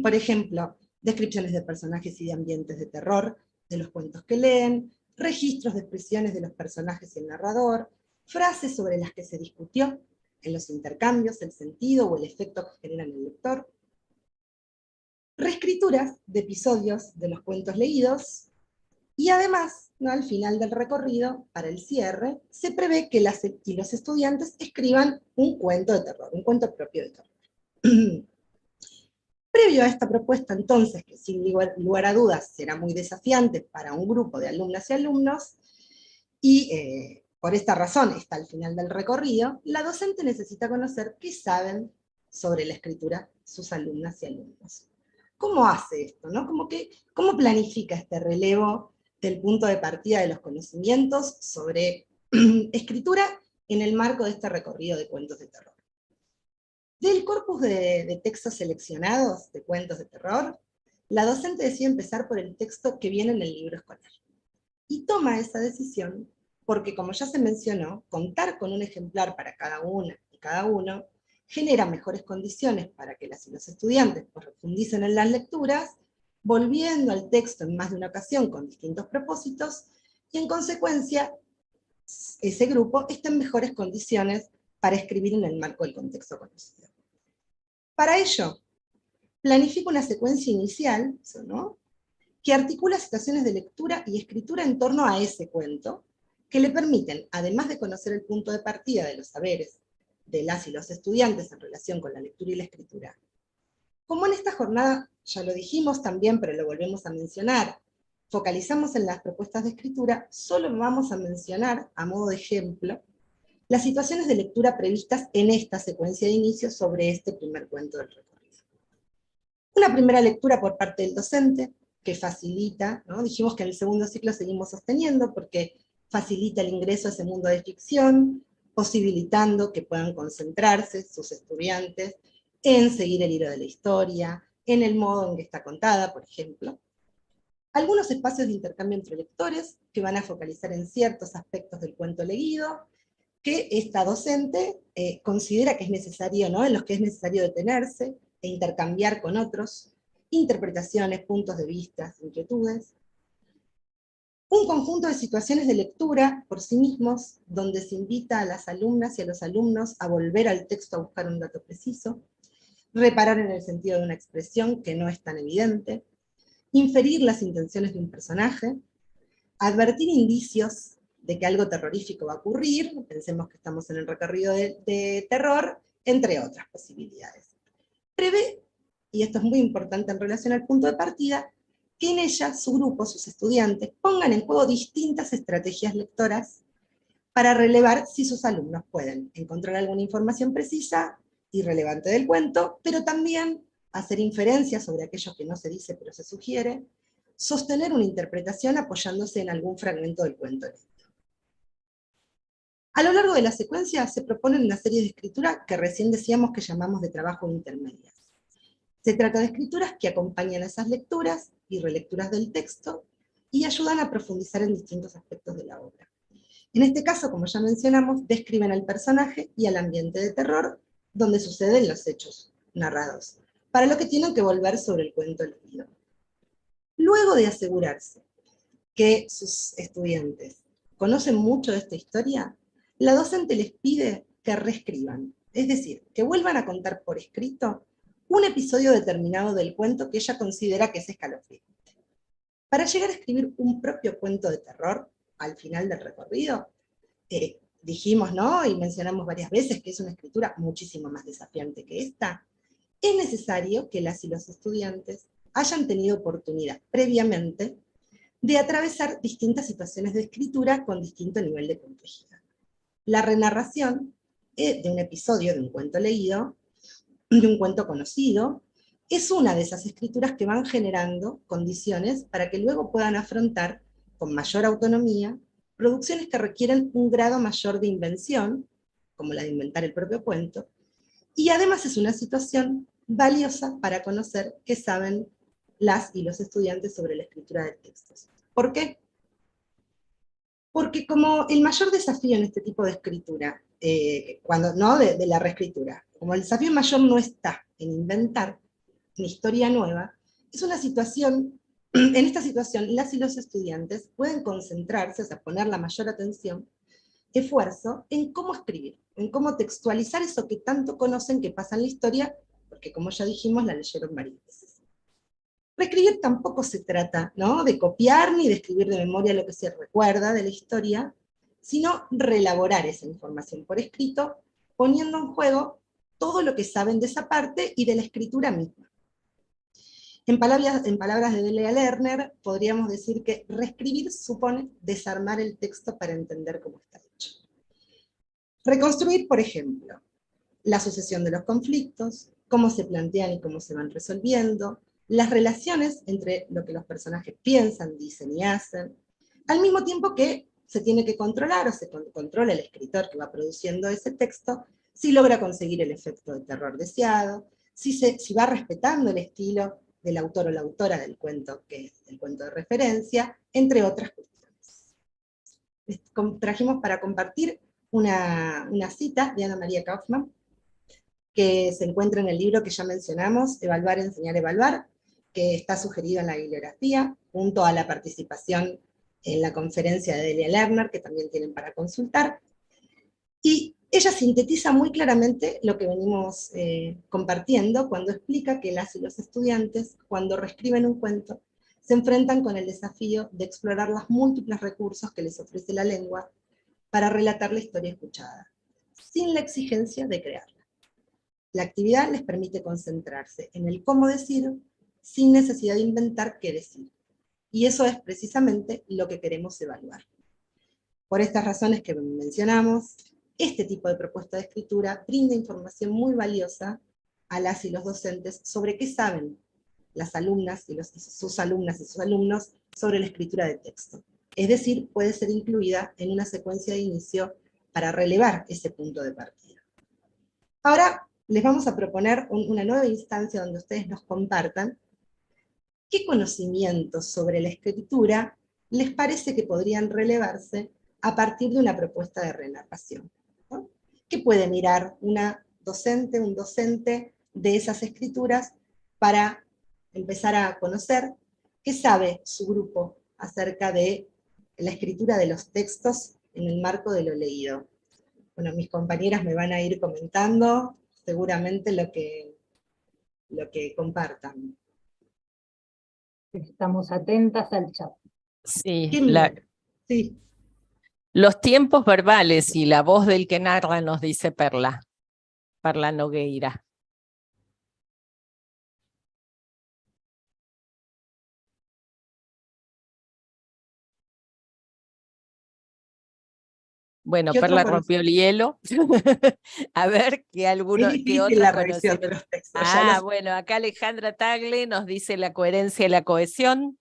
por ejemplo, descripciones de personajes y de ambientes de terror, de los cuentos que leen, registros de expresiones de los personajes y el narrador, frases sobre las que se discutió en los intercambios, el sentido o el efecto que genera en el lector, reescrituras de episodios de los cuentos leídos, y además, ¿no?, al final del recorrido, para el cierre, se prevé que las y los estudiantes escriban un cuento de terror, un cuento propio de terror. Previo a esta propuesta, entonces, que sin lugar a dudas será muy desafiante para un grupo de alumnas y alumnos, y por esta razón está al final del recorrido, la docente necesita conocer qué saben sobre la escritura sus alumnas y alumnos. ¿Cómo hace esto, no? ¿Cómo planifica este relevo del punto de partida de los conocimientos sobre escritura en el marco de este recorrido de cuentos de terror? Del corpus de textos seleccionados de cuentos de terror, la docente decide empezar por el texto que viene en el libro escolar. Y toma esa decisión porque, como ya se mencionó, contar con un ejemplar para cada una y cada uno genera mejores condiciones para que las y los estudiantes profundicen en las lecturas, volviendo al texto en más de una ocasión con distintos propósitos, y en consecuencia, ese grupo está en mejores condiciones para escribir en el marco del contexto conocido. Para ello, planifica una secuencia inicial, ¿no?, que articula situaciones de lectura y escritura en torno a ese cuento, que le permiten, además de conocer el punto de partida de los saberes de las y los estudiantes en relación con la lectura y la escritura. Como en esta jornada, ya lo dijimos también, pero lo volvemos a mencionar, focalizamos en las propuestas de escritura, solo vamos a mencionar, a modo de ejemplo, las situaciones de lectura previstas en esta secuencia de inicio sobre este primer cuento del recorrido. Una primera lectura por parte del docente, que facilita, ¿no? Dijimos que en el segundo ciclo seguimos sosteniendo, porque facilita el ingreso a ese mundo de ficción, posibilitando que puedan concentrarse sus estudiantes en seguir el hilo de la historia, en el modo en que está contada, por ejemplo. Algunos espacios de intercambio entre lectores, que van a focalizar en ciertos aspectos del cuento leído, que esta docente considera que es necesario, ¿no?, en los que es necesario detenerse e intercambiar con otros, interpretaciones, puntos de vista, inquietudes. Un conjunto de situaciones de lectura por sí mismos, donde se invita a las alumnas y a los alumnos a volver al texto a buscar un dato preciso, reparar en el sentido de una expresión que no es tan evidente, inferir las intenciones de un personaje, advertir indicios de que algo terrorífico va a ocurrir, pensemos que estamos en el recorrido de terror, entre otras posibilidades. Prevé, y esto es muy importante en relación al punto de partida, que en ella su grupo, sus estudiantes, pongan en juego distintas estrategias lectoras para relevar si sus alumnos pueden encontrar alguna información precisa y relevante del cuento, pero también hacer inferencias sobre aquello que no se dice pero se sugiere, sostener una interpretación apoyándose en algún fragmento del cuento. A lo largo de la secuencia se proponen una serie de escrituras que recién decíamos que llamamos de trabajo intermedias. Se trata de escrituras que acompañan a esas lecturas y relecturas del texto y ayudan a profundizar en distintos aspectos de la obra. En este caso, como ya mencionamos, describen al personaje y al ambiente de terror donde suceden los hechos narrados, para lo que tienen que volver sobre el cuento leído. Luego de asegurarse que sus estudiantes conocen mucho de esta historia, la docente les pide que reescriban, es decir, que vuelvan a contar por escrito un episodio determinado del cuento que ella considera que es escalofriante. Para llegar a escribir un propio cuento de terror, al final del recorrido, dijimos, ¿no?, y mencionamos varias veces que es una escritura muchísimo más desafiante que esta, es necesario que las y los estudiantes hayan tenido oportunidad previamente de atravesar distintas situaciones de escritura con distinto nivel de complejidad. La renarración de un episodio de un cuento leído, de un cuento conocido, es una de esas escrituras que van generando condiciones para que luego puedan afrontar con mayor autonomía producciones que requieren un grado mayor de invención, como la de inventar el propio cuento, y además es una situación valiosa para conocer qué saben las y los estudiantes sobre la escritura de textos. ¿Por qué? Porque como el mayor desafío en este tipo de escritura ¿no? de la reescritura. Como el desafío mayor no está en inventar una historia nueva, es una situación, en esta situación las y los estudiantes pueden concentrarse, o sea, poner la mayor atención, esfuerzo, en cómo escribir, en cómo textualizar eso que tanto conocen que pasa en la historia, porque como ya dijimos, la leyeron varias veces. Reescribir tampoco se trata, ¿no?, de copiar ni de escribir de memoria lo que se recuerda de la historia, sino reelaborar esa información por escrito, poniendo en juego todo lo que saben de esa parte y de la escritura misma. En palabras de Delia Lerner, podríamos decir que reescribir supone desarmar el texto para entender cómo está hecho. Reconstruir, por ejemplo, la sucesión de los conflictos, cómo se plantean y cómo se van resolviendo, las relaciones entre lo que los personajes piensan, dicen y hacen, al mismo tiempo que se tiene que controlar, o se controla el escritor que va produciendo ese texto, si logra conseguir el efecto de terror deseado, si va respetando el estilo del autor o la autora del cuento, que es el cuento de referencia, entre otras cuestiones. Trajimos para compartir una cita de Ana María Kaufman, que se encuentra en el libro que ya mencionamos, Evaluar, Enseñar, Evaluar, que está sugerido en la bibliografía, junto a la participación en la conferencia de Delia Lerner, que también tienen para consultar. Y ella sintetiza muy claramente lo que venimos compartiendo cuando explica que las y los estudiantes, cuando reescriben un cuento, se enfrentan con el desafío de explorar los múltiples recursos que les ofrece la lengua para relatar la historia escuchada, sin la exigencia de crearla. La actividad les permite concentrarse en el cómo decir, sin necesidad de inventar qué decir. Y eso es precisamente lo que queremos evaluar. Por estas razones que mencionamos, este tipo de propuesta de escritura brinda información muy valiosa a las y los docentes sobre qué saben las alumnas y sus alumnas y sus alumnos sobre la escritura de texto. Es decir, puede ser incluida en una secuencia de inicio para relevar ese punto de partida. Ahora les vamos a proponer una nueva instancia donde ustedes nos compartan qué conocimientos sobre la escritura les parece que podrían relevarse a partir de una propuesta de renarración, ¿no? ¿Qué puede mirar una docente, un docente de esas escrituras para empezar a conocer qué sabe su grupo acerca de la escritura de los textos en el marco de lo leído? Bueno, mis compañeras me van a ir comentando seguramente lo que compartan. Estamos atentas al chat. Sí, sí. Los tiempos verbales y la voz del que narra, nos dice Perla Nogueira. Bueno, Perla rompió el hielo. A ver, Es difícil la revisión de los textos. Bueno, acá Alejandra Tagle nos dice la coherencia y la cohesión.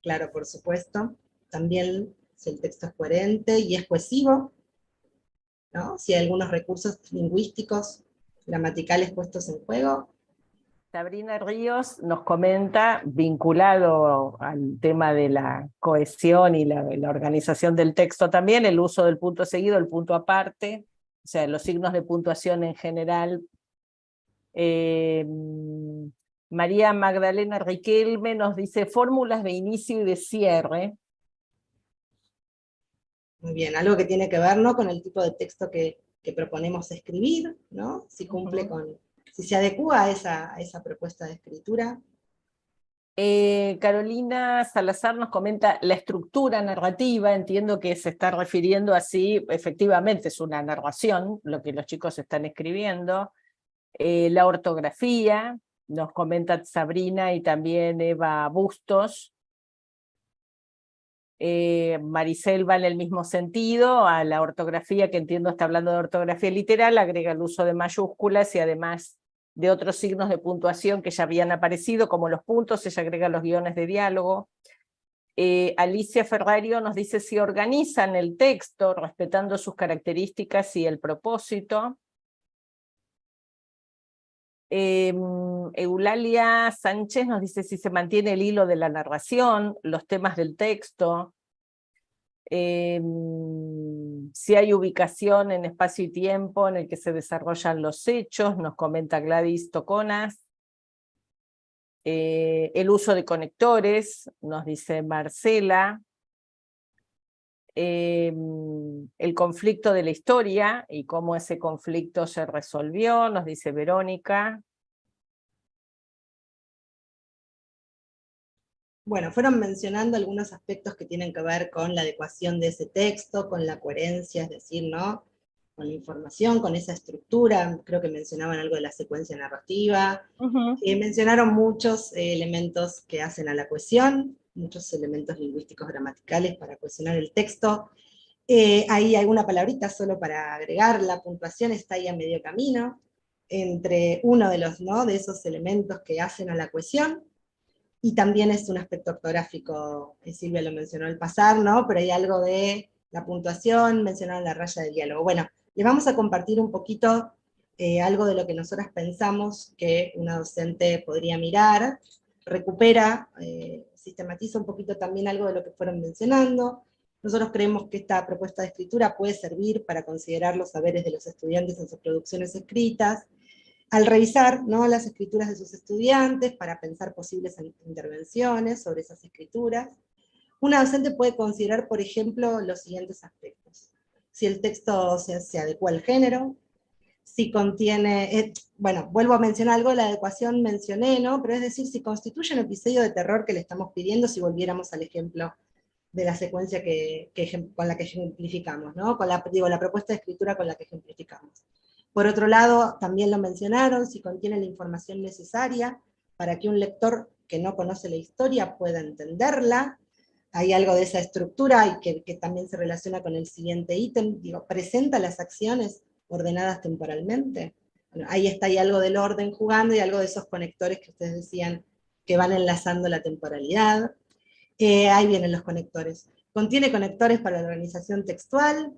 Claro, por supuesto. También si el texto es coherente y es cohesivo, ¿no? Si hay algunos recursos lingüísticos, gramaticales puestos en juego. Sabrina Ríos nos comenta, vinculado al tema de la cohesión y la organización del texto también, el uso del punto seguido, el punto aparte, o sea, los signos de puntuación en general. María Magdalena Riquelme nos dice fórmulas de inicio y de cierre. Muy bien, algo que tiene que ver, ¿no?, con el tipo de texto que proponemos escribir, ¿no? Si cumple si se adecúa a esa propuesta de escritura. Carolina Salazar nos comenta la estructura narrativa, entiendo que se está refiriendo así, efectivamente es una narración, lo que los chicos están escribiendo. La ortografía, nos comenta Sabrina y también Eva Bustos. Maricel va en el mismo sentido, a la ortografía, que entiendo está hablando de ortografía literal, agrega el uso de mayúsculas y además de otros signos de puntuación que ya habían aparecido, como los puntos, ella agrega los guiones de diálogo. Alicia Ferrario nos dice si organizan el texto respetando sus características y el propósito. Eulalia Sánchez nos dice si se mantiene el hilo de la narración, los temas del texto. si hay ubicación en espacio y tiempo en el que se desarrollan los hechos, nos comenta Gladys Toconas. El uso de conectores, nos dice Marcela. El conflicto de la historia y cómo ese conflicto se resolvió, nos dice Verónica. Bueno, fueron mencionando algunos aspectos que tienen que ver con la adecuación de ese texto, con la coherencia, es decir, ¿no? Con la información, con esa estructura, creo que mencionaban algo de la secuencia narrativa, mencionaron muchos elementos que hacen a la cohesión, muchos elementos lingüísticos gramaticales para cohesionar el texto. Ahí alguna palabrita solo para agregar, la puntuación está ahí a medio camino, entre uno de los, ¿no? de esos elementos que hacen a la cohesión, y también es un aspecto ortográfico, Silvia lo mencionó al pasar, ¿no? Pero hay algo de la puntuación, mencionaron la raya de diálogo. Bueno, les vamos a compartir un poquito algo de lo que nosotras pensamos que una docente podría mirar, recupera, sistematiza un poquito también algo de lo que fueron mencionando. Nosotros creemos que esta propuesta de escritura puede servir para considerar los saberes de los estudiantes en sus producciones escritas, al revisar, ¿no? las escrituras de sus estudiantes para pensar posibles intervenciones sobre esas escrituras. Una docente puede considerar, por ejemplo, los siguientes aspectos. Si el texto se adecua al género, si contiene, bueno, vuelvo a mencionar algo, la adecuación mencioné, ¿no? Pero es decir, si constituye un episodio de terror que le estamos pidiendo, si volviéramos al ejemplo de la secuencia con la que ejemplificamos, ¿no? La propuesta de escritura con la que ejemplificamos. Por otro lado, también lo mencionaron, si contiene la información necesaria para que un lector que no conoce la historia pueda entenderla. Hay algo de esa estructura y que también se relaciona con el siguiente ítem, digo, presenta las acciones ordenadas temporalmente. Bueno, ahí está, hay algo del orden jugando y algo de esos conectores que ustedes decían que van enlazando la temporalidad. Ahí vienen los conectores. Contiene conectores para la organización textual,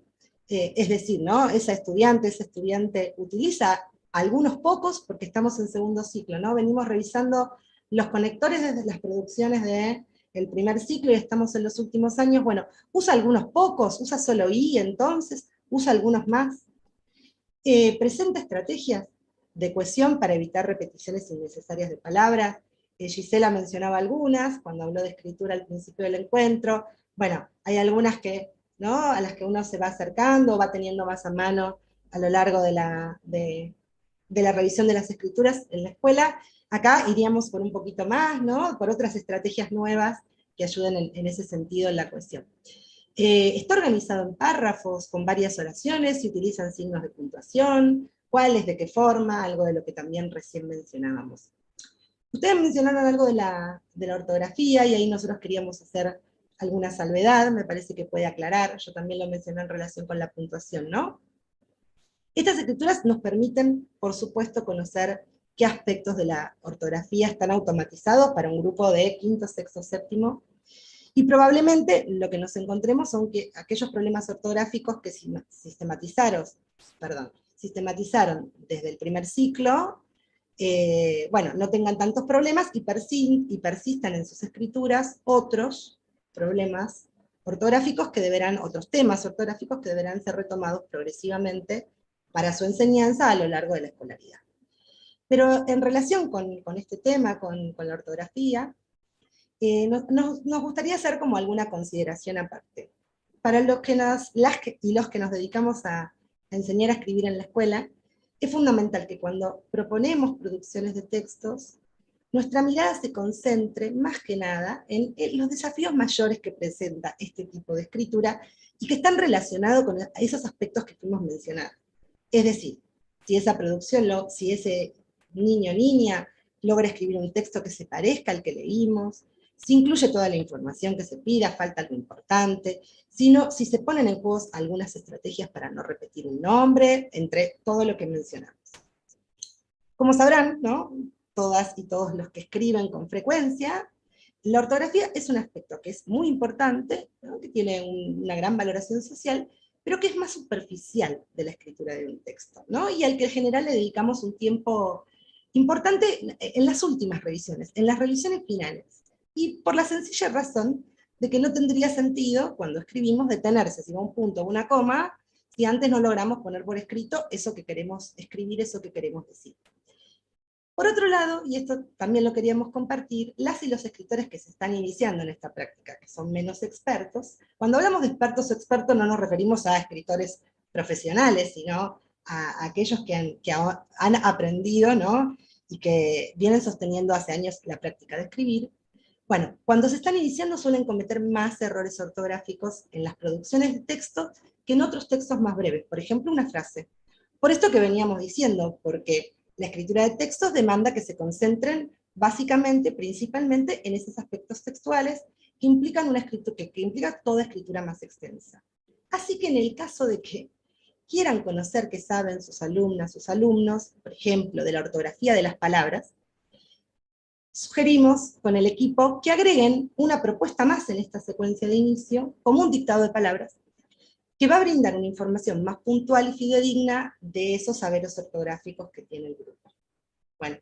es decir, ¿no? Ese estudiante utiliza algunos pocos, porque estamos en segundo ciclo, ¿no? Venimos revisando los conectores desde las producciones del primer ciclo y estamos en los últimos años. Bueno, usa algunos pocos, usa solo I, entonces, usa algunos más. Presenta estrategias de cohesión para evitar repeticiones innecesarias de palabras. Gisela mencionaba algunas, cuando habló de escritura al principio del encuentro. Bueno, hay algunas que, ¿no? a las que uno se va acercando, va teniendo más a mano a lo largo de la revisión de las escrituras en la escuela. Acá iríamos por un poquito más, ¿no? Por otras estrategias nuevas que ayuden en ese sentido en la cohesión. Está organizado en párrafos con varias oraciones, se utilizan signos de puntuación, cuáles, de qué forma, algo de lo que también recién mencionábamos. Ustedes mencionaron algo de la ortografía, y ahí nosotros queríamos hacer alguna salvedad, me parece que puede aclarar, yo también lo mencioné en relación con la puntuación, ¿no? Estas escrituras nos permiten, por supuesto, conocer qué aspectos de la ortografía están automatizados para un grupo de quinto, sexto, séptimo, y probablemente lo que nos encontremos son que aquellos problemas ortográficos que sistematizaron desde el primer ciclo, bueno, no tengan tantos problemas y persistan en sus escrituras otros problemas ortográficos otros temas ortográficos que deberán ser retomados progresivamente para su enseñanza a lo largo de la escolaridad. Pero en relación con este tema, con la ortografía, nos gustaría hacer como alguna consideración aparte. Para los que nos dedicamos a enseñar a escribir en la escuela, es fundamental que cuando proponemos producciones de textos, nuestra mirada se concentre más que nada en los desafíos mayores que presenta este tipo de escritura y que están relacionados con esos aspectos que fuimos mencionando. Es decir, si esa producción, si ese niño o niña logra escribir un texto que se parezca al que leímos, si incluye toda la información que se pida, falta algo importante, si se ponen en juego algunas estrategias para no repetir un nombre, entre todo lo que mencionamos. Como sabrán, ¿no? Todas y todos los que escriben con frecuencia, la ortografía es un aspecto que es muy importante, ¿no? Que tiene una gran valoración social, pero que es más superficial de la escritura de un texto, ¿no? Y al que en general le dedicamos un tiempo importante en las últimas revisiones, en las revisiones finales. Y por la sencilla razón de que no tendría sentido, cuando escribimos, detenerse, si va un punto o una coma, si antes no logramos poner por escrito eso que queremos escribir, eso que queremos decir. Por otro lado, y esto también lo queríamos compartir, las y los escritores que se están iniciando en esta práctica, que son menos expertos, cuando hablamos de expertos o expertos no nos referimos a escritores profesionales, sino a aquellos que han aprendido, ¿no? Y que vienen sosteniendo hace años la práctica de escribir. Bueno, cuando se están iniciando suelen cometer más errores ortográficos en las producciones de texto que en otros textos más breves, por ejemplo, una frase. Por esto que veníamos diciendo, porque la escritura de textos demanda que se concentren básicamente, principalmente, en esos aspectos textuales que implican una escritura, que implica toda escritura más extensa. Así que en el caso de que quieran conocer qué saben sus alumnas, sus alumnos, por ejemplo, de la ortografía de las palabras, sugerimos con el equipo que agreguen una propuesta más en esta secuencia de inicio, como un dictado de palabras, que va a brindar una información más puntual y fidedigna de esos saberes ortográficos que tiene el grupo. Bueno,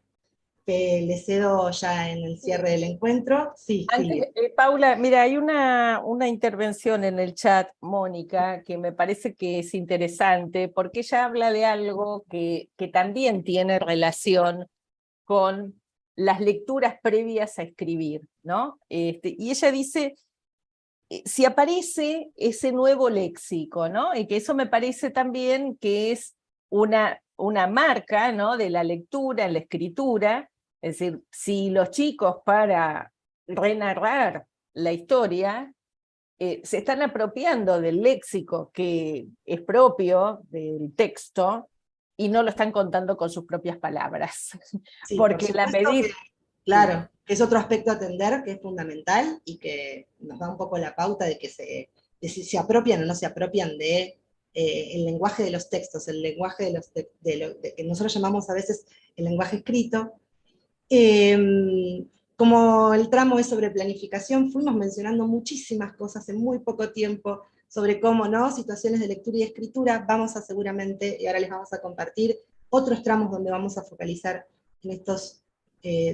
le cedo ya en el cierre del encuentro. Sí, Antes, Paula, mira, hay una intervención en el chat, Mónica, que me parece que es interesante, porque ella habla de algo que también tiene relación con las lecturas previas a escribir, ¿no? Y ella dice, si aparece ese nuevo léxico, ¿no? Y que eso me parece también que es una marca, ¿no? De la lectura, en la escritura. Es decir, si los chicos para renarrar la historia se están apropiando del léxico que es propio del texto y no lo están contando con sus propias palabras. Sí, porque por la medida... Claro, es otro aspecto a atender que es fundamental y que nos da un poco la pauta de que si se apropian o no se apropian de el lenguaje de los textos, el lenguaje de que nosotros llamamos a veces el lenguaje escrito. Como el tramo es sobre planificación, fuimos mencionando muchísimas cosas en muy poco tiempo sobre cómo, ¿no? Situaciones de lectura y escritura. Vamos a seguramente, y ahora les vamos a compartir, otros tramos donde vamos a focalizar en estos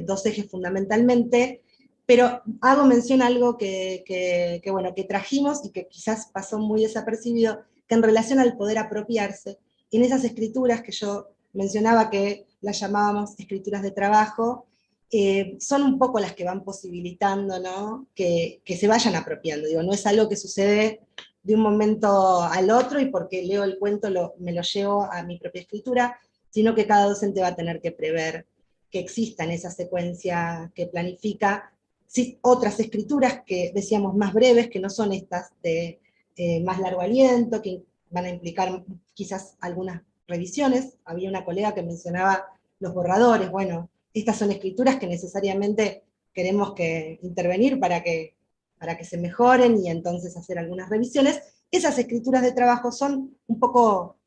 dos ejes fundamentalmente, pero hago mención a algo que trajimos y que quizás pasó muy desapercibido, que en relación al poder apropiarse, en esas escrituras que yo mencionaba que las llamábamos escrituras de trabajo, son un poco las que van posibilitando, ¿no? que se vayan apropiando. Digo, no es algo que sucede de un momento al otro y porque leo el cuento me lo llevo a mi propia escritura, sino que cada docente va a tener que prever que exista en esa secuencia que planifica otras escrituras que decíamos más breves, que no son estas de más largo aliento, que van a implicar quizás algunas revisiones. Había una colega que mencionaba los borradores. Bueno, estas son escrituras que necesariamente queremos intervenir para que se mejoren y entonces hacer algunas revisiones. Esas escrituras de trabajo son un poco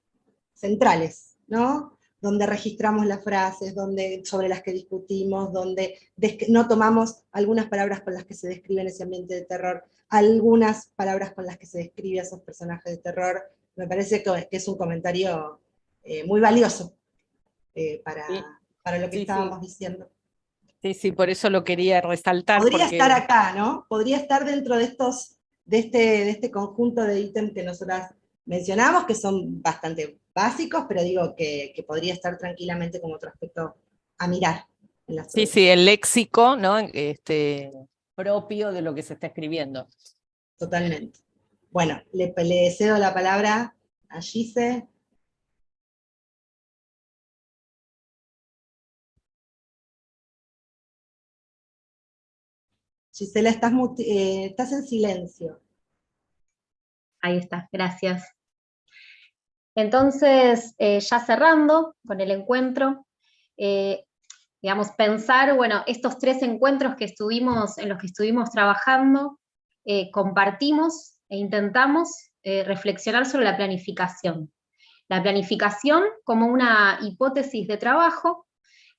centrales, ¿no? Donde registramos las frases, sobre las que discutimos, donde no tomamos algunas palabras con las que se describe ese ambiente de terror, algunas palabras con las que se describe a esos personajes de terror. Me parece que es un comentario muy valioso para lo que estábamos diciendo. Sí, por eso lo quería resaltar. Podría estar acá, ¿no? Podría estar dentro de este conjunto de ítems que nosotras mencionamos, que son bastante básicos, pero digo que podría estar tranquilamente como otro aspecto a mirar. Sí, el léxico, ¿no? Propio de lo que se está escribiendo. Totalmente. Bueno, le cedo la palabra a Gise. Gisela, estás en silencio. Ahí está, gracias. Entonces, ya cerrando con el encuentro, digamos, pensar, bueno, estos 3 encuentros en los que estuvimos trabajando, compartimos e intentamos reflexionar sobre la planificación. La planificación como una hipótesis de trabajo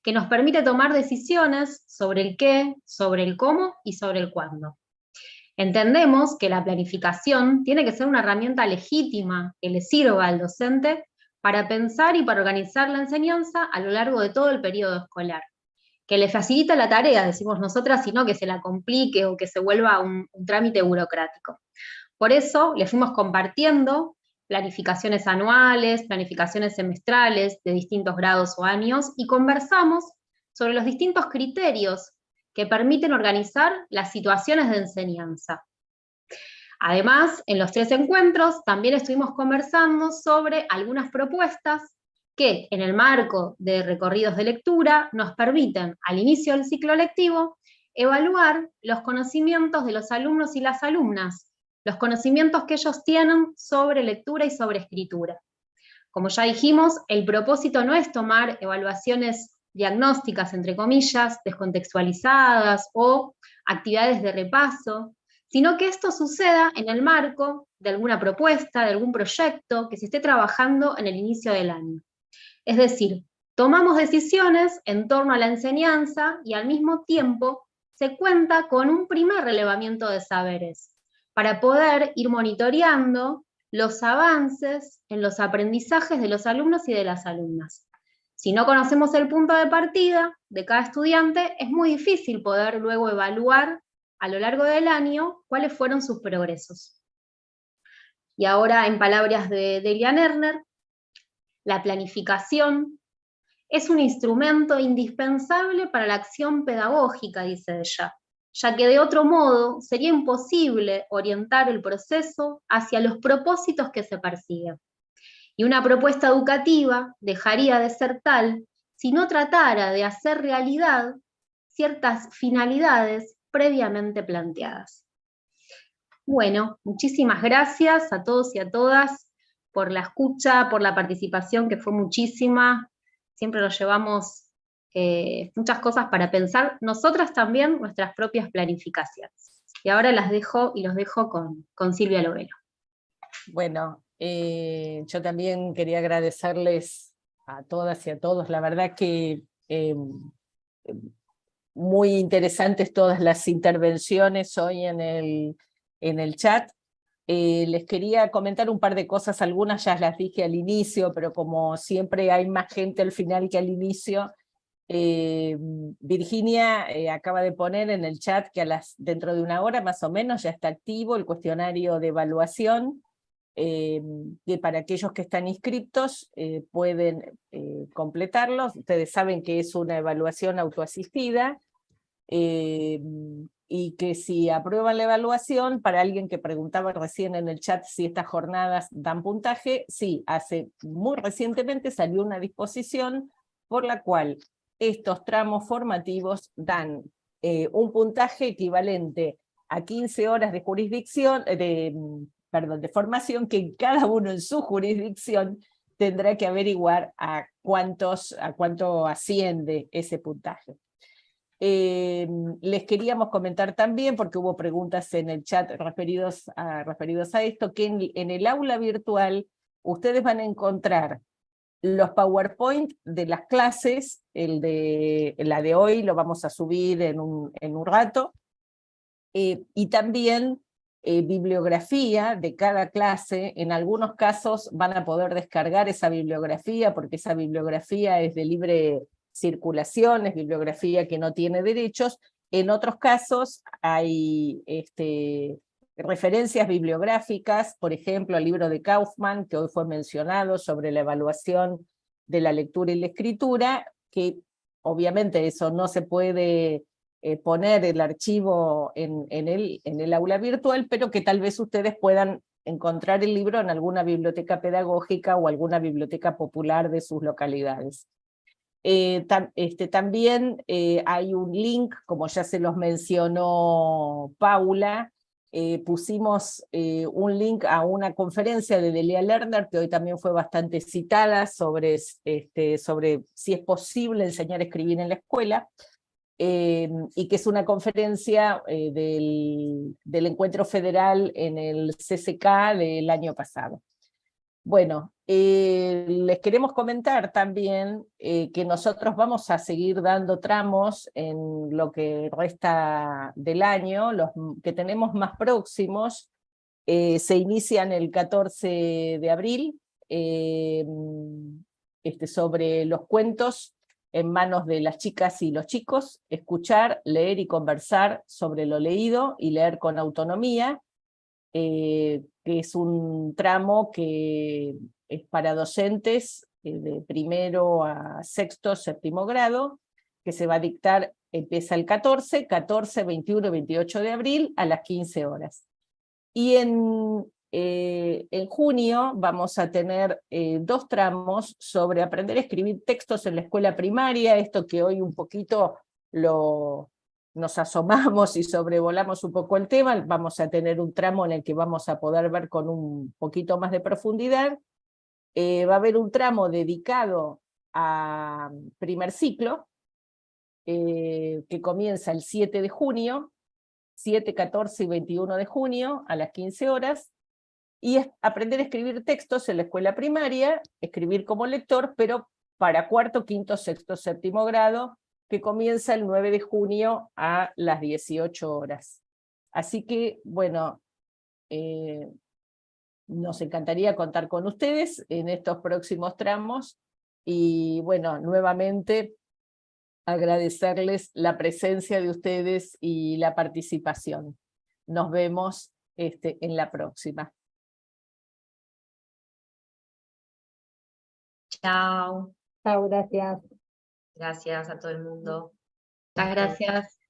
que nos permite tomar decisiones sobre el qué, sobre el cómo y sobre el cuándo. Entendemos que la planificación tiene que ser una herramienta legítima que le sirva al docente para pensar y para organizar la enseñanza a lo largo de todo el periodo escolar. que le facilita la tarea, decimos nosotras, sino que se la complique o que se vuelva un trámite burocrático. Por eso le fuimos compartiendo planificaciones anuales, planificaciones semestrales de distintos grados o años, y conversamos sobre los distintos criterios que permiten organizar las situaciones de enseñanza. Además, en los 3 encuentros también estuvimos conversando sobre algunas propuestas que, en el marco de recorridos de lectura, nos permiten, al inicio del ciclo lectivo, evaluar los conocimientos de los alumnos y las alumnas, los conocimientos que ellos tienen sobre lectura y sobre escritura. Como ya dijimos, el propósito no es tomar evaluaciones diagnósticas, entre comillas, descontextualizadas o actividades de repaso, sino que esto suceda en el marco de alguna propuesta, de algún proyecto que se esté trabajando en el inicio del año. Es decir, tomamos decisiones en torno a la enseñanza y al mismo tiempo se cuenta con un primer relevamiento de saberes, para poder ir monitoreando los avances en los aprendizajes de los alumnos y de las alumnas. Si no conocemos el punto de partida de cada estudiante, es muy difícil poder luego evaluar a lo largo del año cuáles fueron sus progresos. Y ahora, en palabras de Delia Nerner, la planificación es un instrumento indispensable para la acción pedagógica, dice ella, ya que de otro modo sería imposible orientar el proceso hacia los propósitos que se persiguen. Y una propuesta educativa dejaría de ser tal si no tratara de hacer realidad ciertas finalidades previamente planteadas. Bueno, muchísimas gracias a todos y a todas por la escucha, por la participación, que fue muchísima. Siempre nos llevamos muchas cosas para pensar, nosotras también, nuestras propias planificaciones. Y ahora las dejo y los dejo con Silvia Lovero. Bueno, yo también quería agradecerles a todas y a todos. La verdad que muy interesantes todas las intervenciones hoy en el chat. Les quería comentar un par de cosas, algunas ya las dije al inicio, pero como siempre hay más gente al final que al inicio, Virginia acaba de poner en el chat que dentro de una hora más o menos ya está activo el cuestionario de evaluación, que para aquellos que están inscriptos pueden completarlos. Ustedes saben que es una evaluación autoasistida, y que si aprueban la evaluación, para alguien que preguntaba recién en el chat si estas jornadas dan puntaje, sí, muy recientemente salió una disposición por la cual estos tramos formativos dan un puntaje equivalente a 15 horas de jurisdicción, de formación, que cada uno en su jurisdicción tendrá que averiguar a cuánto asciende ese puntaje. Les queríamos comentar también, porque hubo preguntas en el chat referidos a esto, que en el aula virtual ustedes van a encontrar los PowerPoint de las clases. La de hoy lo vamos a subir en un rato, y también bibliografía de cada clase. En algunos casos van a poder descargar esa bibliografía, porque esa bibliografía es de libre circulación, es bibliografía que no tiene derechos. En otros casos hay referencias bibliográficas, por ejemplo, el libro de Kaufman, que hoy fue mencionado, sobre la evaluación de la lectura y la escritura, que obviamente eso no se puede poner el archivo en el aula virtual, pero que tal vez ustedes puedan encontrar el libro en alguna biblioteca pedagógica o alguna biblioteca popular de sus localidades. También hay un link, como ya se los mencionó Paula, pusimos un link a una conferencia de Delia Lerner, que hoy también fue bastante citada, sobre si es posible enseñar a escribir en la escuela, y que es una conferencia del Encuentro Federal en el CCK del año pasado. Bueno, les queremos comentar también que nosotros vamos a seguir dando tramos en lo que resta del año. Los que tenemos más próximos se inician el 14 de abril, sobre los cuentos en manos de las chicas y los chicos, escuchar, leer y conversar sobre lo leído y leer con autonomía, que es un tramo que es para docentes de primero a sexto, séptimo grado, que se va a dictar, empieza el 14, 21 y 28 de abril a las 15 horas. Y en junio vamos a tener 2 tramos sobre aprender a escribir textos en la escuela primaria, esto que hoy un poquito nos asomamos y sobrevolamos un poco el tema. Vamos a tener un tramo en el que vamos a poder ver con un poquito más de profundidad. Va a haber un tramo dedicado a primer ciclo, que comienza el 7 de junio, 7, 14 y 21 de junio a las 15 horas, y es aprender a escribir textos en la escuela primaria, escribir como lector, pero para cuarto, quinto, sexto, séptimo grado, que comienza el 9 de junio a las 18 horas. Así que, bueno, nos encantaría contar con ustedes en estos próximos tramos, y bueno, nuevamente agradecerles la presencia de ustedes y la participación. Nos vemos en la próxima. Chao. Chao, gracias. Gracias a todo el mundo. Muchas gracias.